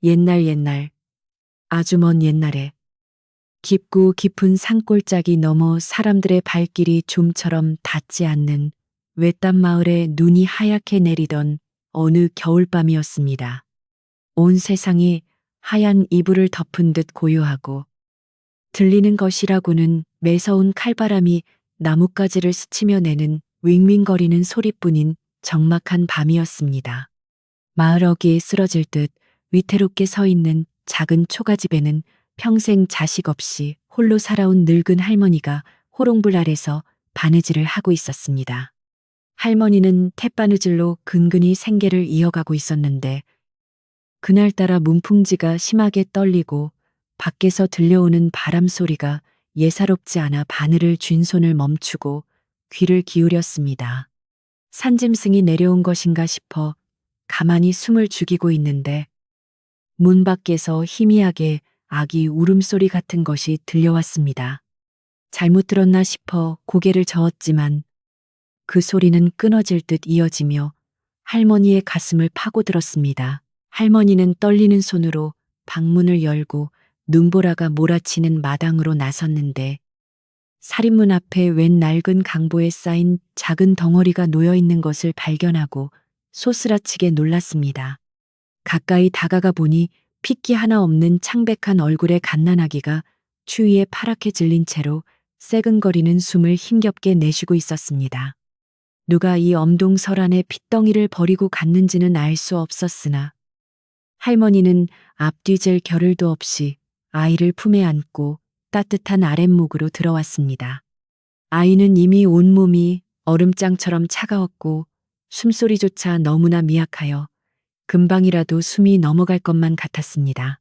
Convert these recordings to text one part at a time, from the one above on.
옛날, 아주 먼 옛날에 깊고 깊은 산골짜기 너머 사람들의 발길이 좀처럼 닿지 않는 외딴 마을에 눈이 하얗게 내리던 어느 겨울밤이었습니다. 온 세상이 하얀 이불을 덮은 듯 고요하고 들리는 것이라고는 매서운 칼바람이 나뭇가지를 스치며 내는 윙윙거리는 소리뿐인 적막한 밤이었습니다. 마을 어귀에 쓰러질 듯 위태롭게 서 있는 작은 초가집에는 평생 자식 없이 홀로 살아온 늙은 할머니가 호롱불 아래서 바느질을 하고 있었습니다. 할머니는 툇바느질로 근근히 생계를 이어가고 있었는데 그날따라 문풍지가 심하게 떨리고 밖에서 들려오는 바람 소리가 예사롭지 않아 바늘을 쥔 손을 멈추고 귀를 기울였습니다. 산짐승이 내려온 것인가 싶어 가만히 숨을 죽이고 있는데 문 밖에서 희미하게 아기 울음소리 같은 것이 들려왔습니다. 잘못 들었나 싶어 고개를 저었지만 그 소리는 끊어질 듯 이어지며 할머니의 가슴을 파고들었습니다. 할머니는 떨리는 손으로 방문을 열고 눈보라가 몰아치는 마당으로 나섰는데 살인문 앞에 웬 낡은 강보에 쌓인 작은 덩어리가 놓여 있는 것을 발견하고 소스라치게 놀랐습니다. 가까이 다가가 보니 핏기 하나 없는 창백한 얼굴의 갓난아기가 추위에 파랗게 질린 채로 새근거리는 숨을 힘겹게 내쉬고 있었습니다. 누가 이 엄동설안에 핏덩이를 버리고 갔는지는 알 수 없었으나 할머니는 앞뒤질 겨를도 없이 아이를 품에 안고 따뜻한 아랫목으로 들어왔습니다. 아이는 이미 온몸이 얼음장처럼 차가웠고 숨소리조차 너무나 미약하여 금방이라도 숨이 넘어갈 것만 같았습니다.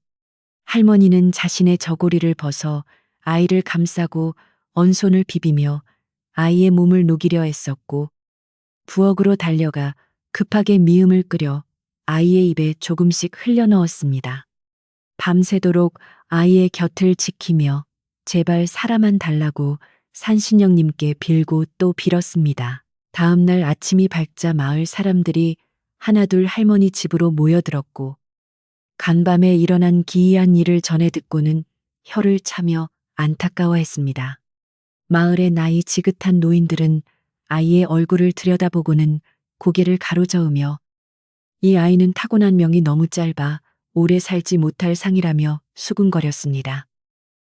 할머니는 자신의 저고리를 벗어 아이를 감싸고 언손을 비비며 아이의 몸을 녹이려 애썼고 부엌으로 달려가 급하게 미음을 끓여 아이의 입에 조금씩 흘려 넣었습니다. 밤새도록 아이의 곁을 지키며 제발 살아만 달라고 산신령님께 빌고 또 빌었습니다. 다음 날 아침이 밝자 마을 사람들이 하나둘 할머니 집으로 모여들었고 간밤에 일어난 기이한 일을 전해 듣고는 혀를 차며 안타까워했습니다. 마을의 나이 지긋한 노인들은 아이의 얼굴을 들여다보고는 고개를 가로저으며 이 아이는 타고난 명이 너무 짧아 오래 살지 못할 상이라며 수군거렸습니다.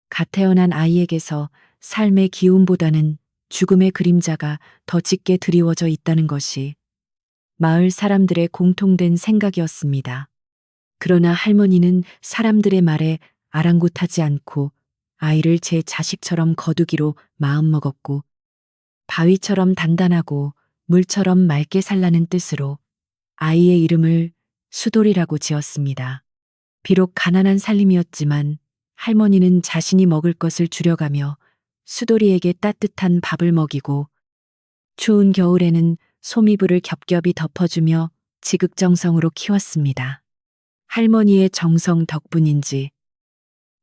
갓 태어난 아이에게서 삶의 기운보다는 죽음의 그림자가 더 짙게 드리워져 있다는 것이 마을 사람들의 공통된 생각이었습니다. 그러나 할머니는 사람들의 말에 아랑곳하지 않고 아이를 제 자식처럼 거두기로 마음먹었고 바위처럼 단단하고 물처럼 맑게 살라는 뜻으로 아이의 이름을 수돌이라고 지었습니다. 비록 가난한 살림이었지만 할머니는 자신이 먹을 것을 줄여가며 수돌이에게 따뜻한 밥을 먹이고 추운 겨울에는 소미불을 겹겹이 덮어주며 지극정성으로 키웠습니다. 할머니의 정성 덕분인지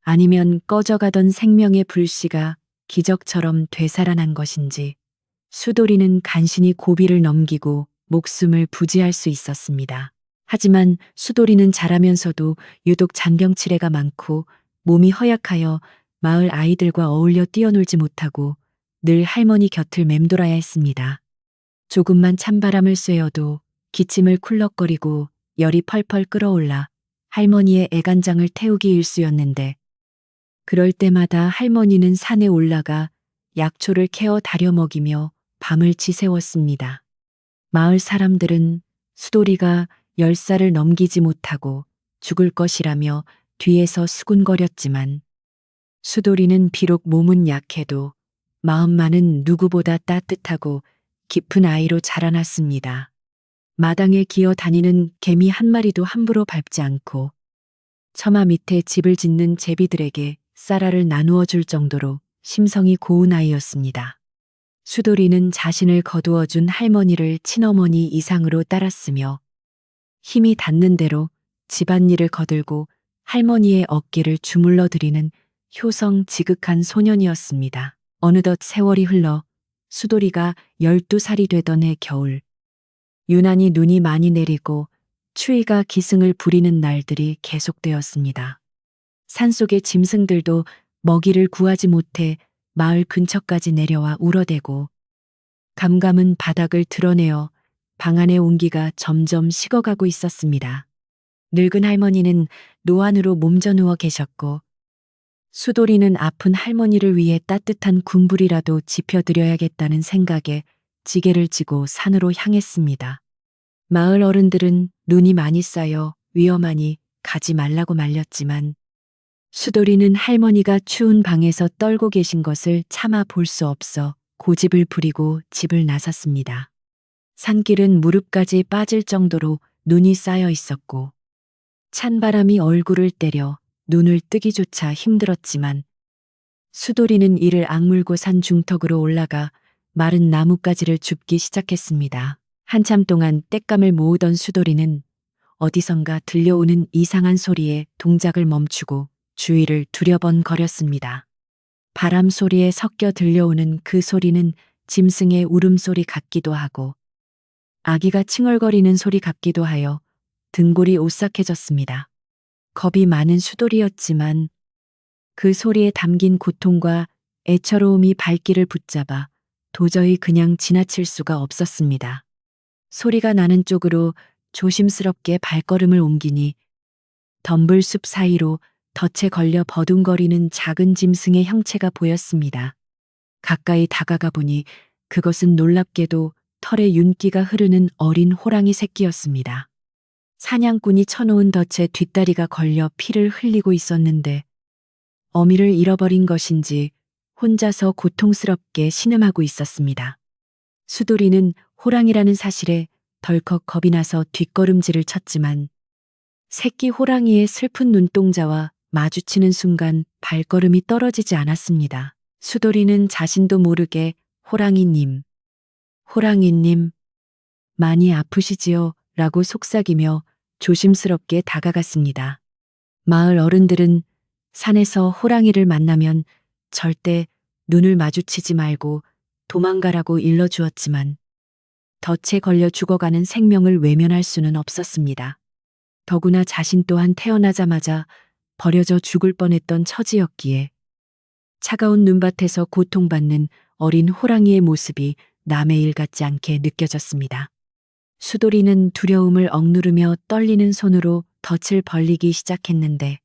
아니면 꺼져가던 생명의 불씨가 기적처럼 되살아난 것인지 수돌이는 간신히 고비를 넘기고 목숨을 부지할 수 있었습니다. 하지만 수돌이는 자라면서도 유독 잔병치레가 많고 몸이 허약하여 마을 아이들과 어울려 뛰어놀지 못하고 늘 할머니 곁을 맴돌아야 했습니다. 조금만 찬바람을 쐬어도 기침을 쿨럭거리고 열이 펄펄 끓어올라 할머니의 애간장을 태우기 일쑤였는데 그럴 때마다 할머니는 산에 올라가 약초를 캐어 다려 먹이며 밤을 지새웠습니다. 마을 사람들은 수돌이가 10살을 넘기지 못하고 죽을 것이라며 뒤에서 수군거렸지만 수돌이는 비록 몸은 약해도 마음만은 누구보다 따뜻하고 깊은 아이로 자라났습니다. 마당에 기어 다니는 개미 한 마리도 함부로 밟지 않고 처마 밑에 집을 짓는 제비들에게 쌀알을 나누어 줄 정도로 심성이 고운 아이였습니다. 수돌이는 자신을 거두어 준 할머니를 친어머니 이상으로 따랐으며 힘이 닿는 대로 집안일을 거들고 할머니의 어깨를 주물러 드리는 효성 지극한 소년이었습니다. 어느덧 세월이 흘러 수돌이가 12살이 되던 해 겨울 유난히 눈이 많이 내리고 추위가 기승을 부리는 날들이 계속되었습니다. 산속의 짐승들도 먹이를 구하지 못해 마을 근처까지 내려와 울어대고 감감은 바닥을 드러내어 방 안의 온기가 점점 식어가고 있었습니다. 늙은 할머니는 노안으로 몸져 누워 계셨고 수돌이는 아픈 할머니를 위해 따뜻한 군불이라도 지펴드려야겠다는 생각에 지게를 지고 산으로 향했습니다. 마을 어른들은 눈이 많이 쌓여 위험하니 가지 말라고 말렸지만 수돌이는 할머니가 추운 방에서 떨고 계신 것을 참아 볼 수 없어 고집을 부리고 집을 나섰습니다. 산길은 무릎까지 빠질 정도로 눈이 쌓여 있었고 찬바람이 얼굴을 때려 눈을 뜨기조차 힘들었지만 수돌이는 이를 악물고 산 중턱으로 올라가 마른 나뭇가지를 줍기 시작했습니다. 한참 동안 땔감을 모으던 수돌이는 어디선가 들려오는 이상한 소리에 동작을 멈추고 주위를 두려번거렸습니다. 바람 소리에 섞여 들려오는 그 소리는 짐승의 울음소리 같기도 하고 아기가 칭얼거리는 소리 같기도 하여 등골이 오싹해졌습니다. 겁이 많은 수돌이였지만 그 소리에 담긴 고통과 애처로움이 발길을 붙잡아 도저히 그냥 지나칠 수가 없었습니다. 소리가 나는 쪽으로 조심스럽게 발걸음을 옮기니 덤불숲 사이로 덫에 걸려 버둥거리는 작은 짐승의 형체가 보였습니다. 가까이 다가가 보니 그것은 놀랍게도 털에 윤기가 흐르는 어린 호랑이 새끼였습니다. 사냥꾼이 쳐놓은 덫에 뒷다리가 걸려 피를 흘리고 있었는데 어미를 잃어버린 것인지 혼자서 고통스럽게 신음하고 있었습니다. 수돌이는 호랑이라는 사실에 덜컥 겁이 나서 뒷걸음질을 쳤지만 새끼 호랑이의 슬픈 눈동자와 마주치는 순간 발걸음이 떨어지지 않았습니다. 수돌이는 자신도 모르게 호랑이님, 호랑이님, 많이 아프시지요? 라고 속삭이며 조심스럽게 다가갔습니다. 마을 어른들은 산에서 호랑이를 만나면 절대 눈을 마주치지 말고 도망가라고 일러주었지만 덫에 걸려 죽어가는 생명을 외면할 수는 없었습니다. 더구나 자신 또한 태어나자마자 버려져 죽을 뻔했던 처지였기에 차가운 눈밭에서 고통받는 어린 호랑이의 모습이 남의 일 같지 않게 느껴졌습니다. 수돌이는 두려움을 억누르며 떨리는 손으로 덫을 벌리기 시작했는데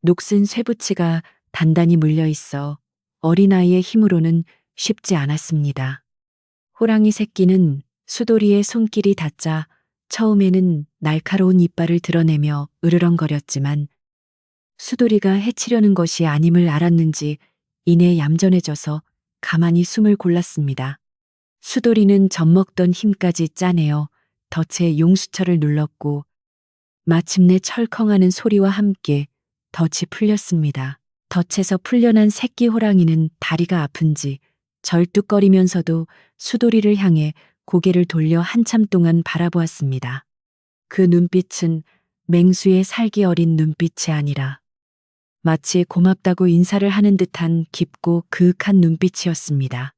녹슨 쇠붙이가 단단히 물려 있어 어린아이의 힘으로는 쉽지 않았습니다. 호랑이 새끼는 수돌이의 손길이 닿자 처음에는 날카로운 이빨을 드러내며 으르렁거렸지만 수돌이가 해치려는 것이 아님을 알았는지 이내 얌전해져서 가만히 숨을 골랐습니다. 수돌이는 젖먹던 힘까지 짜내어 덫에 용수철을 눌렀고 마침내 철컹하는 소리와 함께 덫이 풀렸습니다. 덫에서 풀려난 새끼 호랑이는 다리가 아픈지 절뚝거리면서도 수돌이를 향해 고개를 돌려 한참 동안 바라보았습니다. 그 눈빛은 맹수의 살기 어린 눈빛이 아니라 마치 고맙다고 인사를 하는 듯한 깊고 그윽한 눈빛이었습니다.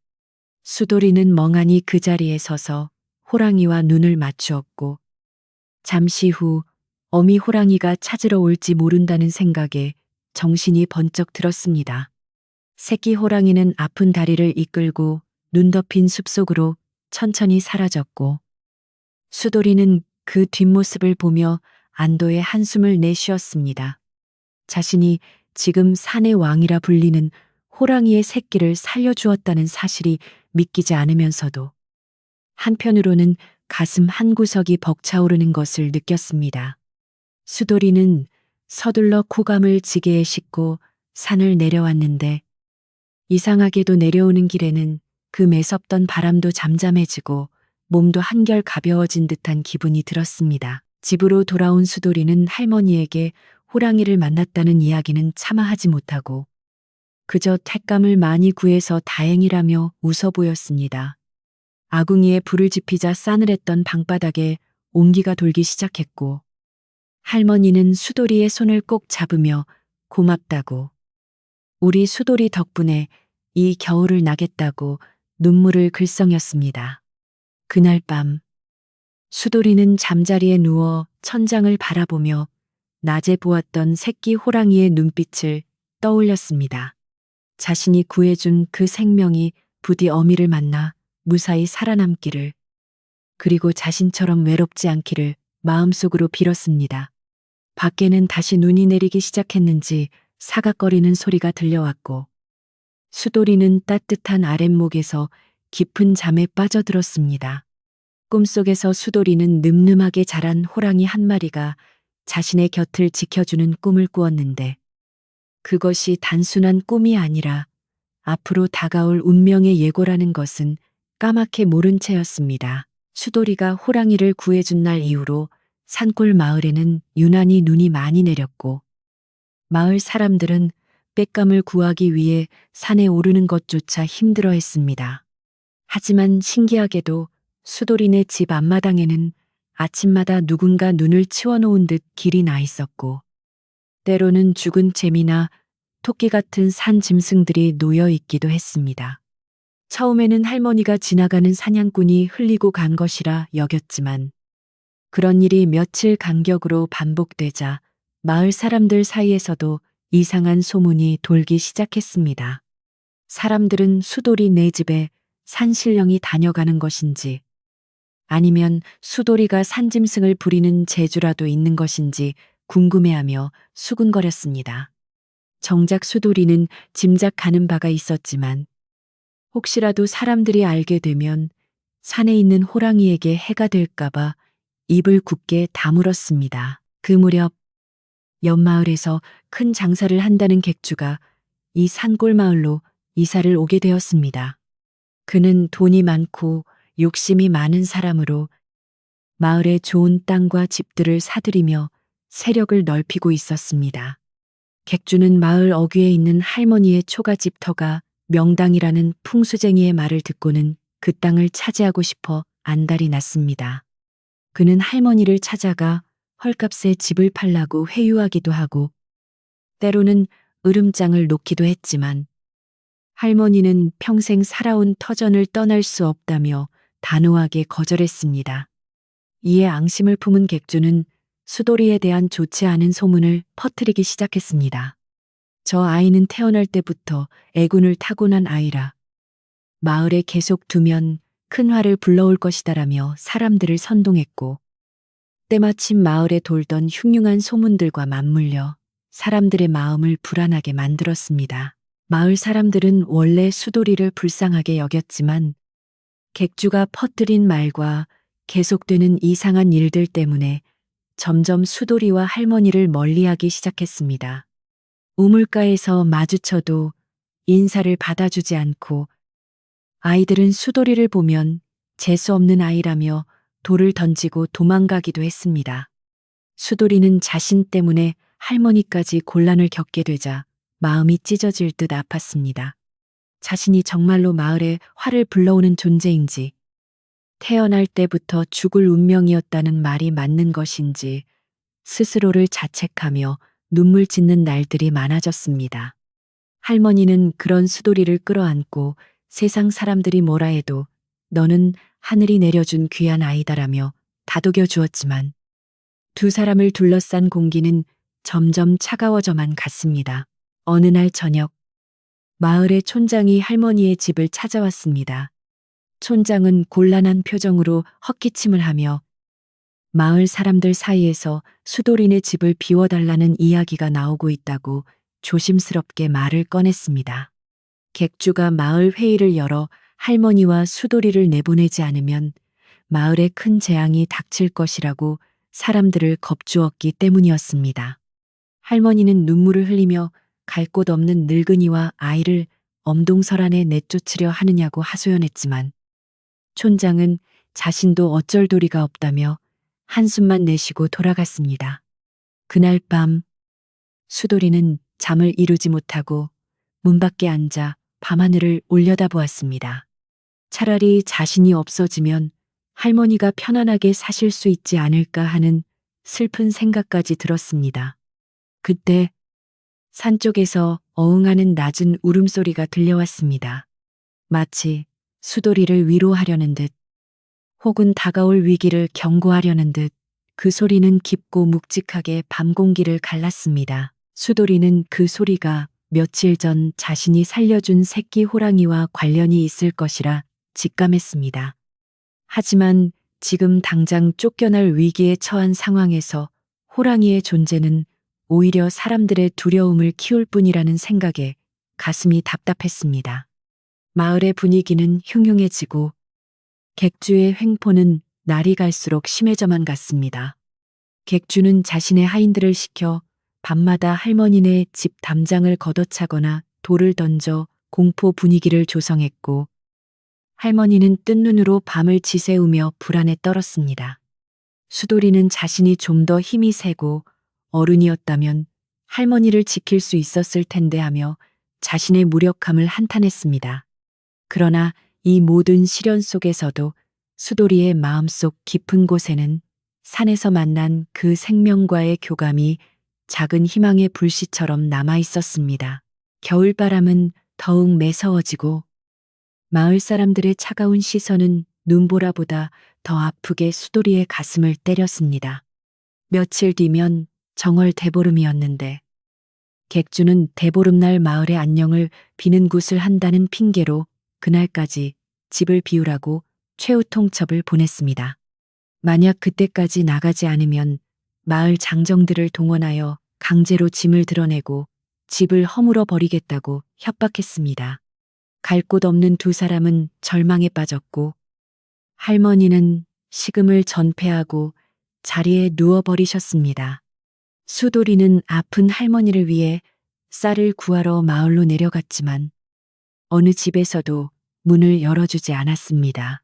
수돌이는 멍하니 그 자리에 서서 호랑이와 눈을 맞추었고 잠시 후 어미 호랑이가 찾으러 올지 모른다는 생각에 정신이 번쩍 들었습니다. 새끼 호랑이는 아픈 다리를 이끌고 눈 덮인 숲속으로 천천히 사라졌고 수돌이는 그 뒷모습을 보며 안도의 한숨을 내쉬었습니다. 자신이 지금 산의 왕이라 불리는 호랑이의 새끼를 살려주었다는 사실이 믿기지 않으면서도 한편으로는 가슴 한구석이 벅차오르는 것을 느꼈습니다. 수돌이는 서둘러 콧감을 지게에 싣고 산을 내려왔는데 이상하게도 내려오는 길에는 그 매섭던 바람도 잠잠해지고 몸도 한결 가벼워진 듯한 기분이 들었습니다. 집으로 돌아온 수돌이는 할머니에게 호랑이를 만났다는 이야기는 차마 하지 못하고 그저 땔감을 많이 구해서 다행이라며 웃어 보였습니다. 아궁이에 불을 지피자 싸늘했던 방바닥에 온기가 돌기 시작했고 할머니는 수돌이의 손을 꼭 잡으며 고맙다고 우리 수돌이 덕분에 이 겨울을 나겠다고 눈물을 글썽였습니다. 그날 밤 수돌이는 잠자리에 누워 천장을 바라보며 낮에 보았던 새끼 호랑이의 눈빛을 떠올렸습니다. 자신이 구해준 그 생명이 부디 어미를 만나 무사히 살아남기를, 그리고 자신처럼 외롭지 않기를 마음속으로 빌었습니다. 밖에는 다시 눈이 내리기 시작했는지 사각거리는 소리가 들려왔고, 수돌이는 따뜻한 아랫목에서 깊은 잠에 빠져들었습니다. 꿈속에서 수돌이는 늠름하게 자란 호랑이 한 마리가 자신의 곁을 지켜주는 꿈을 꾸었는데, 그것이 단순한 꿈이 아니라 앞으로 다가올 운명의 예고라는 것은 까맣게 모른 채였습니다. 수돌이가 호랑이를 구해준 날 이후로 산골 마을에는 유난히 눈이 많이 내렸고, 마을 사람들은 땔감을 구하기 위해 산에 오르는 것조차 힘들어 했습니다. 하지만 신기하게도 수돌이네 집 앞마당에는 아침마다 누군가 눈을 치워놓은 듯 길이 나 있었고, 때로는 죽은 재미나 토끼 같은 산 짐승들이 놓여 있기도 했습니다. 처음에는 할머니가 지나가는 사냥꾼이 흘리고 간 것이라 여겼지만, 그런 일이 며칠 간격으로 반복되자 마을 사람들 사이에서도 이상한 소문이 돌기 시작했습니다. 사람들은 수돌이 네 집에 산신령이 다녀가는 것인지, 아니면 수돌이가 산짐승을 부리는 재주라도 있는 것인지 궁금해하며 수군거렸습니다. 정작 수돌이는 짐작하는 바가 있었지만, 혹시라도 사람들이 알게 되면 산에 있는 호랑이에게 해가 될까봐 입을 굳게 다물었습니다. 그 무렵 옆마을에서 큰 장사를 한다는 객주가 이 산골 마을로 이사를 오게 되었습니다. 그는 돈이 많고 욕심이 많은 사람으로 마을의 좋은 땅과 집들을 사들이며 세력을 넓히고 있었습니다. 객주는 마을 어귀에 있는 할머니의 초가집터가 명당이라는 풍수쟁이의 말을 듣고는 그 땅을 차지하고 싶어 안달이 났습니다. 그는 할머니를 찾아가 헐값에 집을 팔라고 회유하기도 하고, 때로는 으름장을 놓기도 했지만, 할머니는 평생 살아온 터전을 떠날 수 없다며 단호하게 거절했습니다. 이에 앙심을 품은 객주는 수돌이에 대한 좋지 않은 소문을 퍼뜨리기 시작했습니다. 저 아이는 태어날 때부터 애군을 타고난 아이라 마을에 계속 두면 큰 화를 불러올 것이다라며 사람들을 선동했고, 때마침 마을에 돌던 흉흉한 소문들과 맞물려 사람들의 마음을 불안하게 만들었습니다. 마을 사람들은 원래 수돌이를 불쌍하게 여겼지만, 객주가 퍼뜨린 말과 계속되는 이상한 일들 때문에 점점 수돌이와 할머니를 멀리하기 시작했습니다. 우물가에서 마주쳐도 인사를 받아주지 않고, 아이들은 수돌이를 보면 재수 없는 아이라며 돌을 던지고 도망가기도 했습니다. 수돌이는 자신 때문에 할머니까지 곤란을 겪게 되자 마음이 찢어질 듯 아팠습니다. 자신이 정말로 마을에 화를 불러오는 존재인지, 태어날 때부터 죽을 운명이었다는 말이 맞는 것인지 스스로를 자책하며 눈물 짓는 날들이 많아졌습니다. 할머니는 그런 수돌이를 끌어안고 세상 사람들이 뭐라 해도 너는 하늘이 내려준 귀한 아이다라며 다독여 주었지만, 두 사람을 둘러싼 공기는 점점 차가워져만 갔습니다. 어느 날 저녁, 마을의 촌장이 할머니의 집을 찾아왔습니다. 촌장은 곤란한 표정으로 헛기침을 하며 마을 사람들 사이에서 수돌이네 집을 비워달라는 이야기가 나오고 있다고 조심스럽게 말을 꺼냈습니다. 객주가 마을 회의를 열어 할머니와 수돌이를 내보내지 않으면 마을에 큰 재앙이 닥칠 것이라고 사람들을 겁주었기 때문이었습니다. 할머니는 눈물을 흘리며 갈 곳 없는 늙은이와 아이를 엄동설안에 내쫓으려 하느냐고 하소연했지만, 촌장은 자신도 어쩔 도리가 없다며 한숨만 내쉬고 돌아갔습니다. 그날 밤 수돌이는 잠을 이루지 못하고 문 밖에 앉아 밤하늘을 올려다보았습니다. 차라리 자신이 없어지면 할머니가 편안하게 사실 수 있지 않을까 하는 슬픈 생각까지 들었습니다. 그때 산 쪽에서 어흥하는 낮은 울음소리가 들려왔습니다. 마치 수돌이를 위로하려는 듯, 혹은 다가올 위기를 경고하려는 듯 그 소리는 깊고 묵직하게 밤 공기를 갈랐습니다. 수도리는 그 소리가 며칠 전 자신이 살려준 새끼 호랑이와 관련이 있을 것이라 직감했습니다. 하지만 지금 당장 쫓겨날 위기에 처한 상황에서 호랑이의 존재는 오히려 사람들의 두려움을 키울 뿐이라는 생각에 가슴이 답답했습니다. 마을의 분위기는 흉흉해지고 객주의 횡포는 날이 갈수록 심해져만 갔습니다. 객주는 자신의 하인들을 시켜 밤마다 할머니네 집 담장을 걷어차거나 돌을 던져 공포 분위기를 조성했고, 할머니는 뜬 눈으로 밤을 지새우며 불안에 떨었습니다. 수도리는 자신이 좀 더 힘이 세고 어른이었다면 할머니를 지킬 수 있었을 텐데 하며 자신의 무력함을 한탄했습니다. 그러나 이 모든 시련 속에서도 수도리의 마음속 깊은 곳에는 산에서 만난 그 생명과의 교감이 작은 희망의 불씨처럼 남아 있었습니다. 겨울바람은 더욱 매서워지고 마을 사람들의 차가운 시선은 눈보라보다 더 아프게 수도리의 가슴을 때렸습니다. 며칠 뒤면 정월 대보름이었는데 객주는 대보름날 마을의 안녕을 비는 굿을 한다는 핑계로 그날까지 집을 비우라고 최후 통첩을 보냈습니다. 만약 그때까지 나가지 않으면 마을 장정들을 동원하여 강제로 짐을 드러내고 집을 허물어 버리겠다고 협박했습니다. 갈 곳 없는 두 사람은 절망에 빠졌고 할머니는 식음을 전폐하고 자리에 누워버리셨습니다. 수도리는 아픈 할머니를 위해 쌀을 구하러 마을로 내려갔지만 어느 집에서도 문을 열어주지 않았습니다.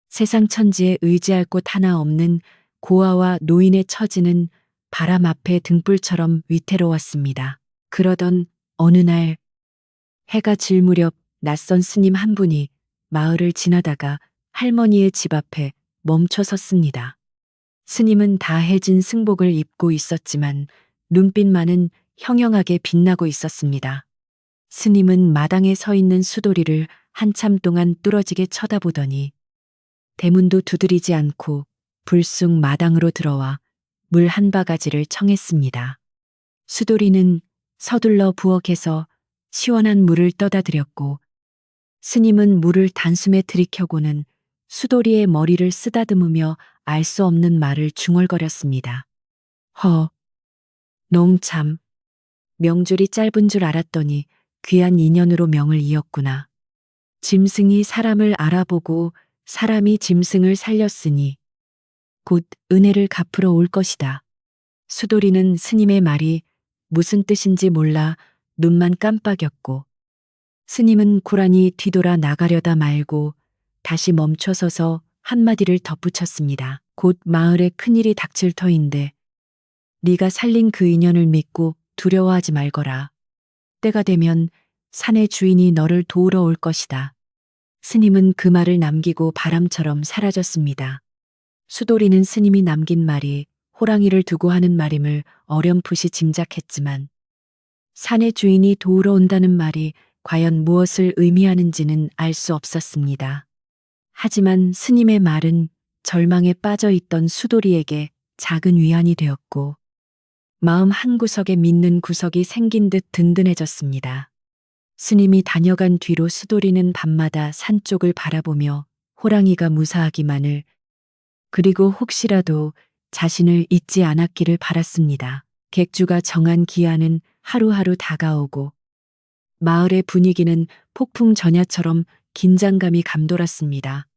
세상 천지에 의지할 곳 하나 없는 고아와 노인의 처지는 바람 앞에 등불처럼 위태로웠습니다. 그러던 어느 날 해가 질 무렵 낯선 스님 한 분이 마을을 지나다가 할머니의 집 앞에 멈춰 섰습니다. 스님은 다 해진 승복을 입고 있었지만 눈빛만은 형형하게 빛나고 있었습니다. 스님은 마당에 서 있는 수도리를 한참 동안 뚫어지게 쳐다보더니 대문도 두드리지 않고 불쑥 마당으로 들어와 물 한 바가지를 청했습니다. 수도리는 서둘러 부엌에서 시원한 물을 떠다 드렸고 스님은 물을 단숨에 들이켜고는 수도리의 머리를 쓰다듬으며 알 수 없는 말을 중얼거렸습니다. 농참. 명줄이 짧은 줄 알았더니 귀한 인연으로 명을 이었구나. 짐승이 사람을 알아보고 사람이 짐승을 살렸으니 곧 은혜를 갚으러 올 것이다. 수도리는 스님의 말이 무슨 뜻인지 몰라 눈만 깜빡였고 스님은 고라니 뒤돌아 나가려다 말고 다시 멈춰서서 한마디를 덧붙였습니다. 곧 마을에 큰일이 닥칠 터인데 네가 살린 그 인연을 믿고 두려워하지 말거라. 때가 되면 산의 주인이 너를 도우러 올 것이다. 스님은 그 말을 남기고 바람처럼 사라졌습니다. 수도리는 스님이 남긴 말이 호랑이를 두고 하는 말임을 어렴풋이 짐작했지만 산의 주인이 도우러 온다는 말이 과연 무엇을 의미하는지는 알 수 없었습니다. 하지만 스님의 말은 절망에 빠져 있던 수도리에게 작은 위안이 되었고 마음 한구석에 믿는 구석이 생긴 듯 든든해졌습니다. 스님이 다녀간 뒤로 수도리는 밤마다 산 쪽을 바라보며 호랑이가 무사하기만을 그리고 혹시라도 자신을 잊지 않았기를 바랐습니다. 객주가 정한 기한은 하루하루 다가오고 마을의 분위기는 폭풍 전야처럼 긴장감이 감돌았습니다.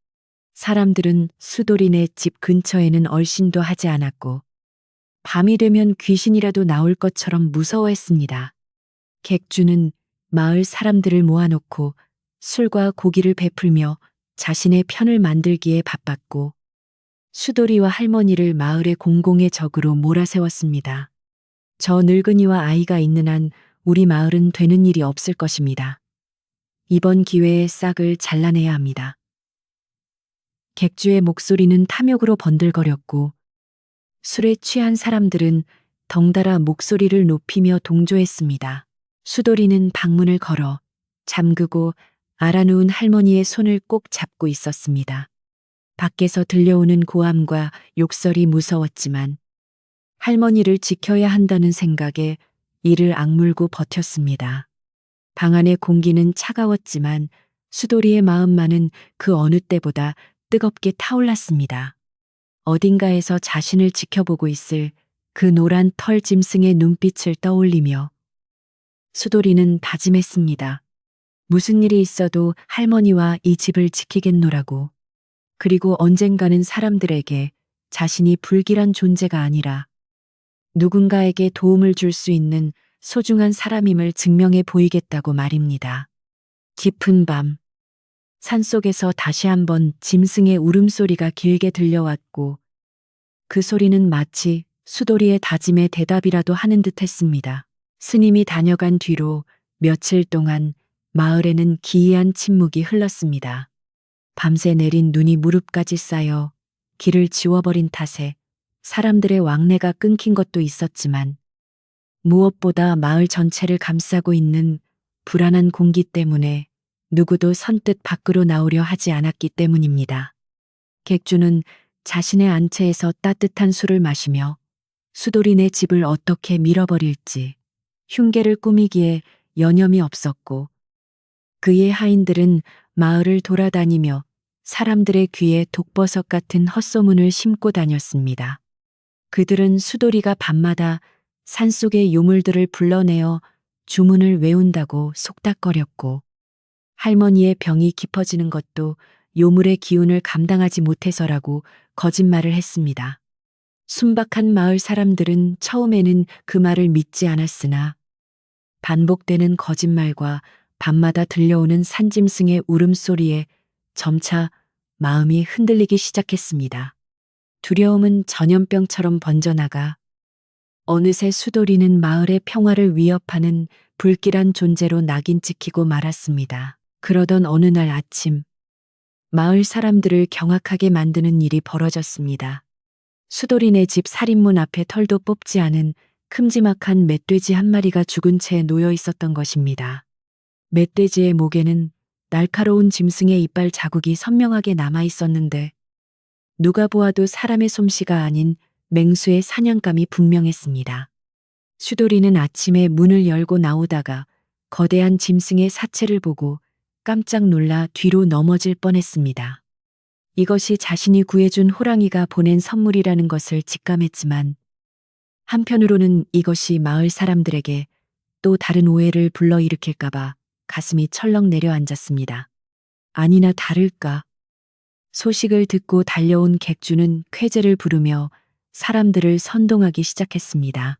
사람들은 수도리네 집 근처에는 얼씬도 하지 않았고 밤이 되면 귀신이라도 나올 것처럼 무서워했습니다. 객주는 마을 사람들을 모아놓고 술과 고기를 베풀며 자신의 편을 만들기에 바빴고 수도리와 할머니를 마을의 공공의 적으로 몰아세웠습니다. 저 늙은이와 아이가 있는 한 우리 마을은 되는 일이 없을 것입니다. 이번 기회에 싹을 잘라내야 합니다. 객주의 목소리는 탐욕으로 번들거렸고 술에 취한 사람들은 덩달아 목소리를 높이며 동조했습니다. 수도리는 방문을 걸어 잠그고 알아누운 할머니의 손을 꼭 잡고 있었습니다. 밖에서 들려오는 고함과 욕설이 무서웠지만 할머니를 지켜야 한다는 생각에 이를 악물고 버텼습니다. 방 안의 공기는 차가웠지만 수돌이의 마음만은 그 어느 때보다 뜨겁게 타올랐습니다. 어딘가에서 자신을 지켜보고 있을 그 노란 털 짐승의 눈빛을 떠올리며 수돌이는 다짐했습니다. 무슨 일이 있어도 할머니와 이 집을 지키겠노라고. 그리고 언젠가는 사람들에게 자신이 불길한 존재가 아니라 누군가에게 도움을 줄 수 있는 소중한 사람임을 증명해 보이겠다고 말입니다. 깊은 밤, 산속에서 다시 한번 짐승의 울음소리가 길게 들려왔고 그 소리는 마치 수돌이의 다짐의 대답이라도 하는 듯 했습니다. 스님이 다녀간 뒤로 며칠 동안 마을에는 기이한 침묵이 흘렀습니다. 밤새 내린 눈이 무릎까지 쌓여 길을 지워버린 탓에 사람들의 왕래가 끊긴 것도 있었지만 무엇보다 마을 전체를 감싸고 있는 불안한 공기 때문에 누구도 선뜻 밖으로 나오려 하지 않았기 때문입니다. 객주는 자신의 안채에서 따뜻한 술을 마시며 수돌이네 집을 어떻게 밀어버릴지 흉계를 꾸미기에 여념이 없었고 그의 하인들은 마을을 돌아다니며 사람들의 귀에 독버섯 같은 헛소문을 심고 다녔습니다. 그들은 수돌이가 밤마다 산속의 요물들을 불러내어 주문을 외운다고 속닥거렸고 할머니의 병이 깊어지는 것도 요물의 기운을 감당하지 못해서라고 거짓말을 했습니다. 순박한 마을 사람들은 처음에는 그 말을 믿지 않았으나 반복되는 거짓말과 밤마다 들려오는 산짐승의 울음소리에 점차 마음이 흔들리기 시작했습니다. 두려움은 전염병처럼 번져나가 어느새 수돌이는 마을의 평화를 위협하는 불길한 존재로 낙인 찍히고 말았습니다. 그러던 어느 날 아침, 마을 사람들을 경악하게 만드는 일이 벌어졌습니다. 수돌이네 집 살인문 앞에 털도 뽑지 않은 큼지막한 멧돼지 한 마리가 죽은 채 놓여 있었던 것입니다. 멧돼지의 목에는 날카로운 짐승의 이빨 자국이 선명하게 남아 있었는데 누가 보아도 사람의 솜씨가 아닌 맹수의 사냥감이 분명했습니다. 수돌이는 아침에 문을 열고 나오다가 거대한 짐승의 사체를 보고 깜짝 놀라 뒤로 넘어질 뻔했습니다. 이것이 자신이 구해준 호랑이가 보낸 선물이라는 것을 직감했지만 한편으로는 이것이 마을 사람들에게 또 다른 오해를 불러일으킬까봐 가슴이 철렁 내려앉았습니다. 아니나 다를까. 소식을 듣고 달려온 객주는 쾌재를 부르며 사람들을 선동하기 시작했습니다.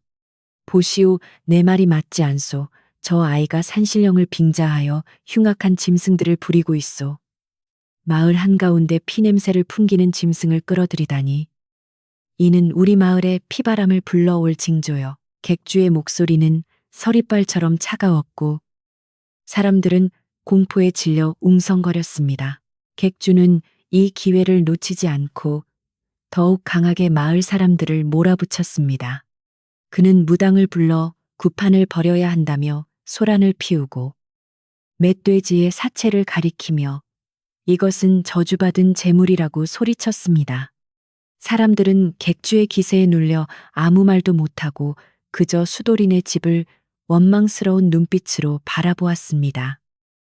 보시오, 내 말이 맞지 않소. 저 아이가 산신령을 빙자하여 흉악한 짐승들을 부리고 있소. 마을 한가운데 피냄새를 풍기는 짐승을 끌어들이다니. 이는 우리 마을에 피바람을 불러올 징조요. 객주의 목소리는 서리빨처럼 차가웠고 사람들은 공포에 질려 웅성거렸습니다. 객주는 이 기회를 놓치지 않고 더욱 강하게 마을 사람들을 몰아붙였습니다. 그는 무당을 불러 구판을 벌여야 한다며 소란을 피우고 멧돼지의 사체를 가리키며 이것은 저주받은 재물이라고 소리쳤습니다. 사람들은 객주의 기세에 눌려 아무 말도 못하고 그저 수돌이네 집을 원망스러운 눈빛으로 바라보았습니다.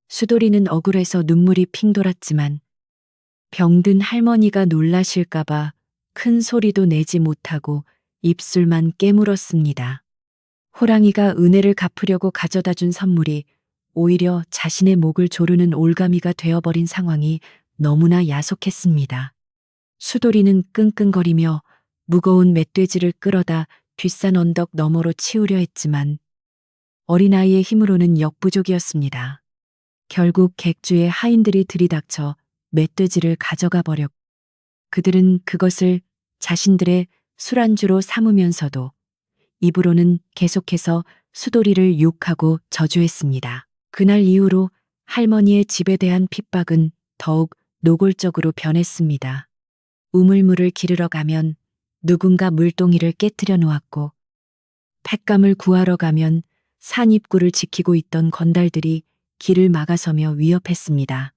수돌이는 억울해서 눈물이 핑 돌았지만 병든 할머니가 놀라실까봐 큰 소리도 내지 못하고 입술만 깨물었습니다. 호랑이가 은혜를 갚으려고 가져다 준 선물이 오히려 자신의 목을 조르는 올가미가 되어버린 상황이 너무나 야속했습니다. 수돌이는 끙끙거리며 무거운 멧돼지를 끌어다 뒷산 언덕 너머로 치우려 했지만 어린아이의 힘으로는 역부족이었습니다. 결국 객주의 하인들이 들이닥쳐 멧돼지를 가져가 버렸고 그들은 그것을 자신들의 술안주로 삼으면서도 입으로는 계속해서 수돌이를 욕하고 저주했습니다. 그날 이후로 할머니의 집에 대한 핍박은 더욱 노골적으로 변했습니다. 우물물을 기르러 가면 누군가 물동이를 깨뜨려 놓았고 횟감을 구하러 가면 산 입구를 지키고 있던 건달들이 길을 막아서며 위협했습니다.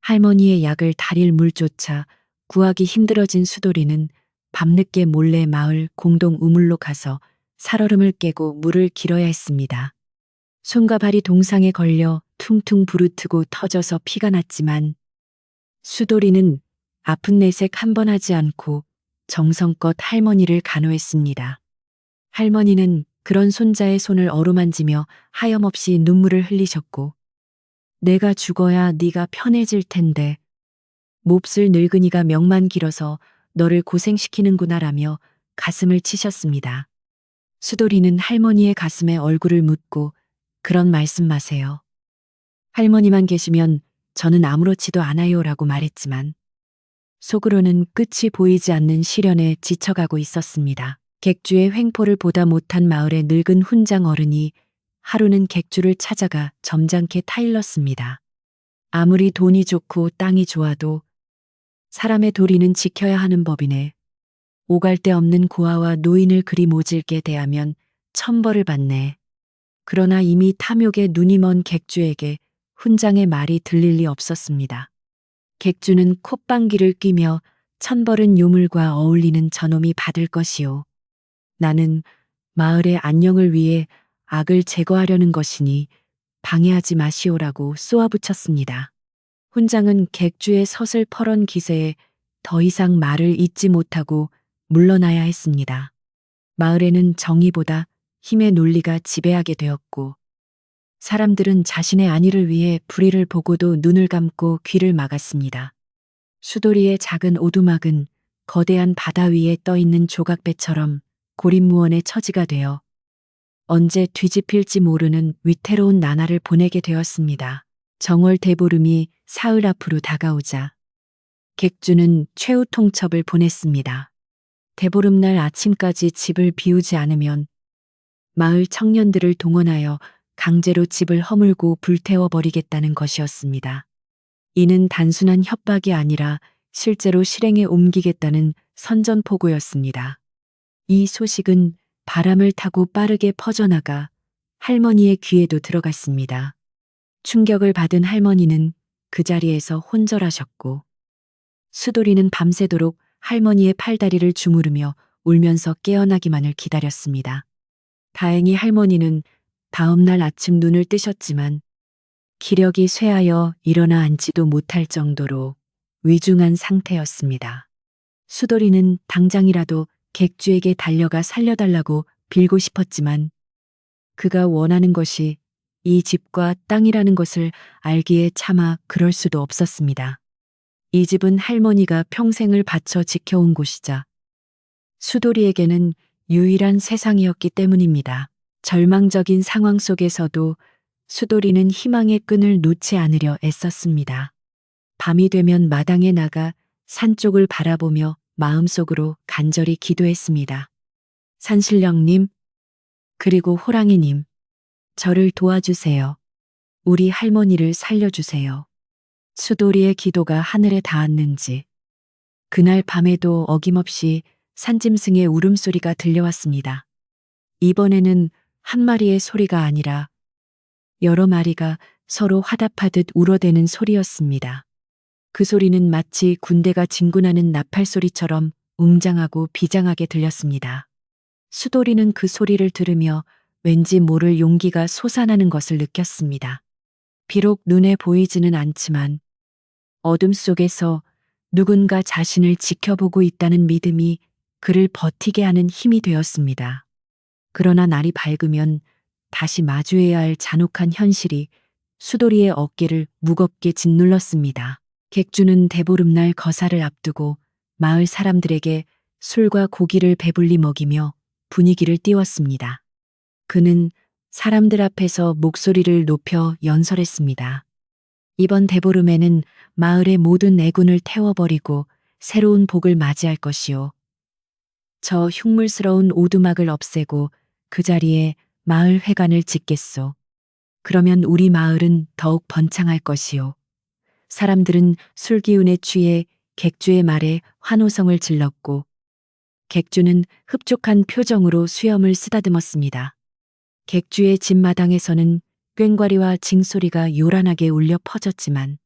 할머니의 약을 다릴 물조차 구하기 힘들어진 수돌이는 밤늦게 몰래 마을 공동 우물로 가서 살얼음을 깨고 물을 길어야 했습니다. 손과 발이 동상에 걸려 퉁퉁 부르트고 터져서 피가 났지만 수돌이는 아픈 내색 한 번 하지 않고 정성껏 할머니를 간호했습니다. 할머니는 그런 손자의 손을 어루만지며 하염없이 눈물을 흘리셨고, 내가 죽어야 네가 편해질 텐데 몹쓸 늙은이가 명만 길어서 너를 고생시키는구나라며 가슴을 치셨습니다. 수돌이는 할머니의 가슴에 얼굴을 묻고 그런 말씀 마세요. 할머니만 계시면 저는 아무렇지도 않아요라고 말했지만 속으로는 끝이 보이지 않는 시련에 지쳐가고 있었습니다. 객주의 횡포를 보다 못한 마을의 늙은 훈장 어른이 하루는 객주를 찾아가 점잖게 타일렀습니다. 아무리 돈이 좋고 땅이 좋아도 사람의 도리는 지켜야 하는 법이네. 오갈 데 없는 고아와 노인을 그리 모질게 대하면 천벌을 받네. 그러나 이미 탐욕에 눈이 먼 객주에게 훈장의 말이 들릴 리 없었습니다. 객주는 콧방귀를 뀌며 천벌은 요물과 어울리는 저놈이 받을 것이요. 나는 마을의 안녕을 위해 악을 제거하려는 것이니 방해하지 마시오라고 쏘아붙였습니다. 훈장은 객주의 서슬퍼런 기세에 더 이상 말을 잇지 못하고 물러나야 했습니다. 마을에는 정의보다 힘의 논리가 지배하게 되었고 사람들은 자신의 안위를 위해 불의를 보고도 눈을 감고 귀를 막았습니다. 수도리의 작은 오두막은 거대한 바다 위에 떠있는 조각배처럼 고립무원의 처지가 되어 언제 뒤집힐지 모르는 위태로운 나날을 보내게 되었습니다. 정월 대보름이 사흘 앞으로 다가오자 객주는 최후 통첩을 보냈습니다. 대보름날 아침까지 집을 비우지 않으면 마을 청년들을 동원하여 강제로 집을 허물고 불태워버리겠다는 것이었습니다. 이는 단순한 협박이 아니라 실제로 실행에 옮기겠다는 선전포고였습니다. 이 소식은 바람을 타고 빠르게 퍼져나가 할머니의 귀에도 들어갔습니다. 충격을 받은 할머니는 그 자리에서 혼절하셨고 수돌이는 밤새도록 할머니의 팔다리를 주무르며 울면서 깨어나기만을 기다렸습니다. 다행히 할머니는 다음 날 아침 눈을 뜨셨지만 기력이 쇠하여 일어나 앉지도 못할 정도로 위중한 상태였습니다. 수돌이는 당장이라도 객주에게 달려가 살려달라고 빌고 싶었지만 그가 원하는 것이 이 집과 땅이라는 것을 알기에 차마 그럴 수도 없었습니다. 이 집은 할머니가 평생을 바쳐 지켜온 곳이자 수돌이에게는 유일한 세상이었기 때문입니다. 절망적인 상황 속에서도 수돌이는 희망의 끈을 놓지 않으려 애썼습니다. 밤이 되면 마당에 나가 산 쪽을 바라보며 마음속으로 간절히 기도했습니다. 산신령님, 그리고 호랑이님, 저를 도와주세요. 우리 할머니를 살려주세요. 수돌이의 기도가 하늘에 닿았는지 그날 밤에도 어김없이 산짐승의 울음소리가 들려왔습니다. 이번에는 한 마리의 소리가 아니라 여러 마리가 서로 화답하듯 울어대는 소리였습니다. 그 소리는 마치 군대가 진군하는 나팔 소리처럼 웅장하고 비장하게 들렸습니다. 수돌이는 그 소리를 들으며 왠지 모를 용기가 솟아나는 것을 느꼈습니다. 비록 눈에 보이지는 않지만 어둠 속에서 누군가 자신을 지켜보고 있다는 믿음이 그를 버티게 하는 힘이 되었습니다. 그러나 날이 밝으면 다시 마주해야 할 잔혹한 현실이 수돌이의 어깨를 무겁게 짓눌렀습니다. 객주는 대보름날 거사를 앞두고 마을 사람들에게 술과 고기를 배불리 먹이며 분위기를 띄웠습니다. 그는 사람들 앞에서 목소리를 높여 연설했습니다. 이번 대보름에는 마을의 모든 애군을 태워버리고 새로운 복을 맞이할 것이요. 저 흉물스러운 오두막을 없애고 그 자리에 마을 회관을 짓겠소. 그러면 우리 마을은 더욱 번창할 것이요. 사람들은 술기운에 취해 객주의 말에 환호성을 질렀고 객주는 흡족한 표정으로 수염을 쓰다듬었습니다. 객주의 집마당에서는 꽹과리와 징소리가 요란하게 울려 퍼졌지만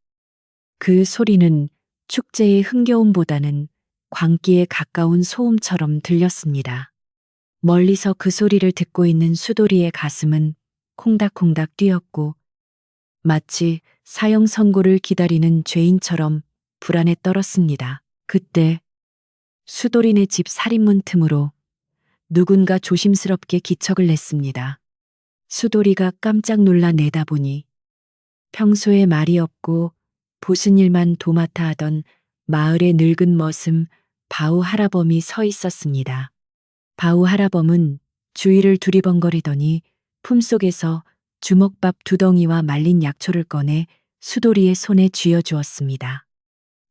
그 소리는 축제의 흥겨움보다는 광기에 가까운 소음처럼 들렸습니다. 멀리서 그 소리를 듣고 있는 수돌이의 가슴은 콩닥콩닥 뛰었고 마치 사형 선고를 기다리는 죄인처럼 불안에 떨었습니다. 그때 수돌이네 집 살인문 틈으로 누군가 조심스럽게 기척을 냈습니다. 수돌이가 깜짝 놀라 내다보니 평소에 말이 없고 보슨 일만 도맡아 하던 마을의 늙은 머슴 바우 할아범이 서 있었습니다. 바우 할아범은 주위를 두리번거리더니 품속에서 주먹밥 2덩이와 말린 약초를 꺼내 수돌이의 손에 쥐어주었습니다.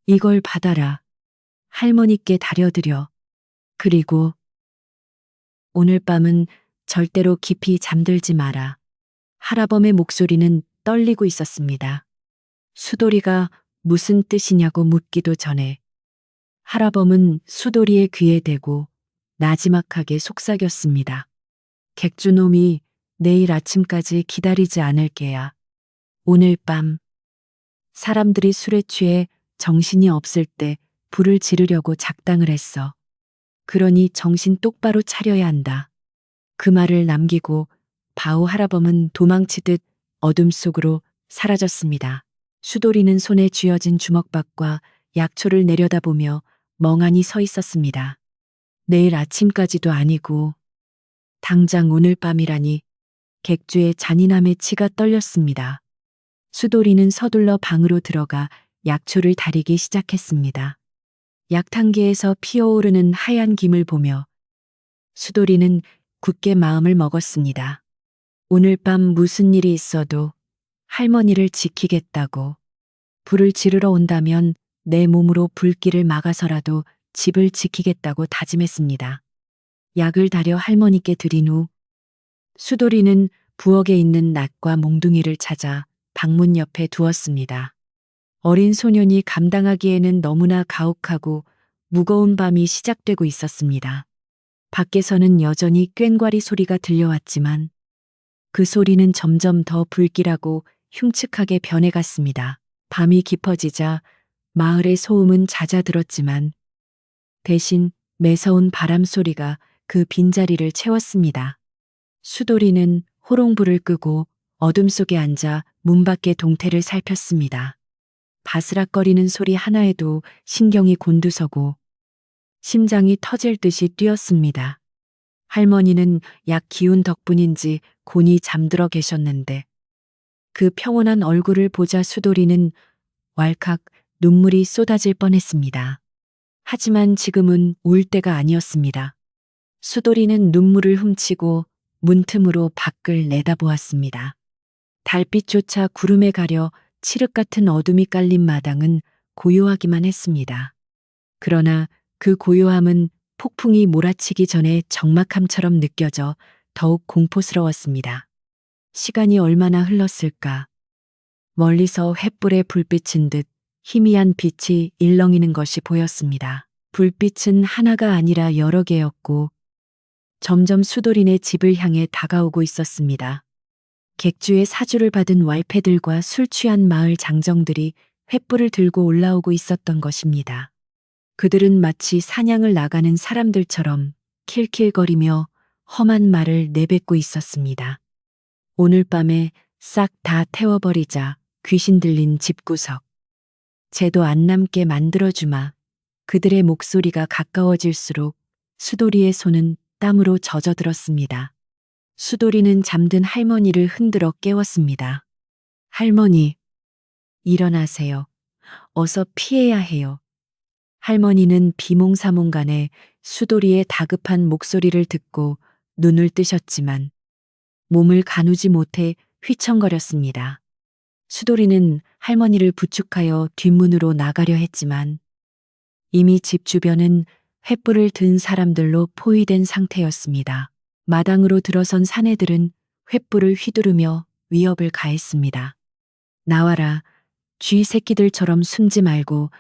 이걸 받아라. 할머니께 다려드려. 그리고 오늘 밤은 절대로 깊이 잠들지 마라. 할아범의 목소리는 떨리고 있었습니다. 수돌이가 무슨 뜻이냐고 묻기도 전에 할아범은 수돌이의 귀에 대고 나지막하게 속삭였습니다. 객주놈이 내일 아침까지 기다리지 않을 게야. 오늘 밤 사람들이 술에 취해 정신이 없을 때 불을 지르려고 작당을 했어. 그러니 정신 똑바로 차려야 한다. 그 말을 남기고 바우 할아범은 도망치듯 어둠 속으로 사라졌습니다. 수돌이는 손에 쥐어진 주먹밥과 약초를 내려다보며 멍하니 서 있었습니다. 내일 아침까지도 아니고 당장 오늘 밤이라니 객주의 잔인함에 치가 떨렸습니다. 수돌이는 서둘러 방으로 들어가 약초를 다리기 시작했습니다. 약탕기에서 피어오르는 하얀 김을 보며 수돌이는 굳게 마음을 먹었습니다. 오늘 밤 무슨 일이 있어도 할머니를 지키겠다고. 불을 지르러 온다면 내 몸으로 불길을 막아서라도 집을 지키겠다고 다짐했습니다. 약을 다려 할머니께 드린 후 수돌이는 부엌에 있는 낫과 몽둥이를 찾아 방문 옆에 두었습니다. 어린 소년이 감당하기에는 너무나 가혹하고 무거운 밤이 시작되고 있었습니다. 밖에서는 여전히 꽹과리 소리가 들려왔지만 그 소리는 점점 더 불길하고 흉측하게 변해갔습니다. 밤이 깊어지자 마을의 소음은 잦아들었지만 대신 매서운 바람 소리가 그 빈자리를 채웠습니다. 수돌이는 호롱불을 끄고 어둠 속에 앉아 문 밖의 동태를 살폈습니다. 바스락거리는 소리 하나에도 신경이 곤두서고 심장이 터질 듯이 뛰었습니다. 할머니는 약 기운 덕분인지 곤히 잠들어 계셨는데 그 평온한 얼굴을 보자 수돌이는 왈칵 눈물이 쏟아질 뻔했습니다. 하지만 지금은 울 때가 아니었습니다. 수돌이는 눈물을 훔치고 문틈으로 밖을 내다보았습니다. 달빛조차 구름에 가려 칠흑 같은 어둠이 깔린 마당은 고요하기만 했습니다. 그러나 그 고요함은 폭풍이 몰아치기 전에 적막함처럼 느껴져 더욱 공포스러웠습니다. 시간이 얼마나 흘렀을까. 멀리서 횃불의 불빛인 듯 희미한 빛이 일렁이는 것이 보였습니다. 불빛은 하나가 아니라 여러 개였고 점점 수돌이네 집을 향해 다가오고 있었습니다. 객주의 사주를 받은 왈패들과 술 취한 마을 장정들이 횃불을 들고 올라오고 있었던 것입니다. 그들은 마치 사냥을 나가는 사람들처럼 킬킬거리며 험한 말을 내뱉고 있었습니다. 오늘 밤에 싹 다 태워버리자. 귀신 들린 집구석. 죄도 안 남게 만들어주마. 그들의 목소리가 가까워질수록 수돌이의 손은 땀으로 젖어들었습니다. 수돌이는 잠든 할머니를 흔들어 깨웠습니다. 할머니, 일어나세요. 어서 피해야 해요. 할머니는 비몽사몽간에 수돌이의 다급한 목소리를 듣고 눈을 뜨셨지만 몸을 가누지 못해 휘청거렸습니다. 수돌이는 할머니를 부축하여 뒷문으로 나가려 했지만 이미 집 주변은 횃불을 든 사람들로 포위된 상태였습니다. 마당으로 들어선 사내들은 횃불을 휘두르며 위협을 가했습니다. 나와라. 쥐 새끼들처럼 숨지 말고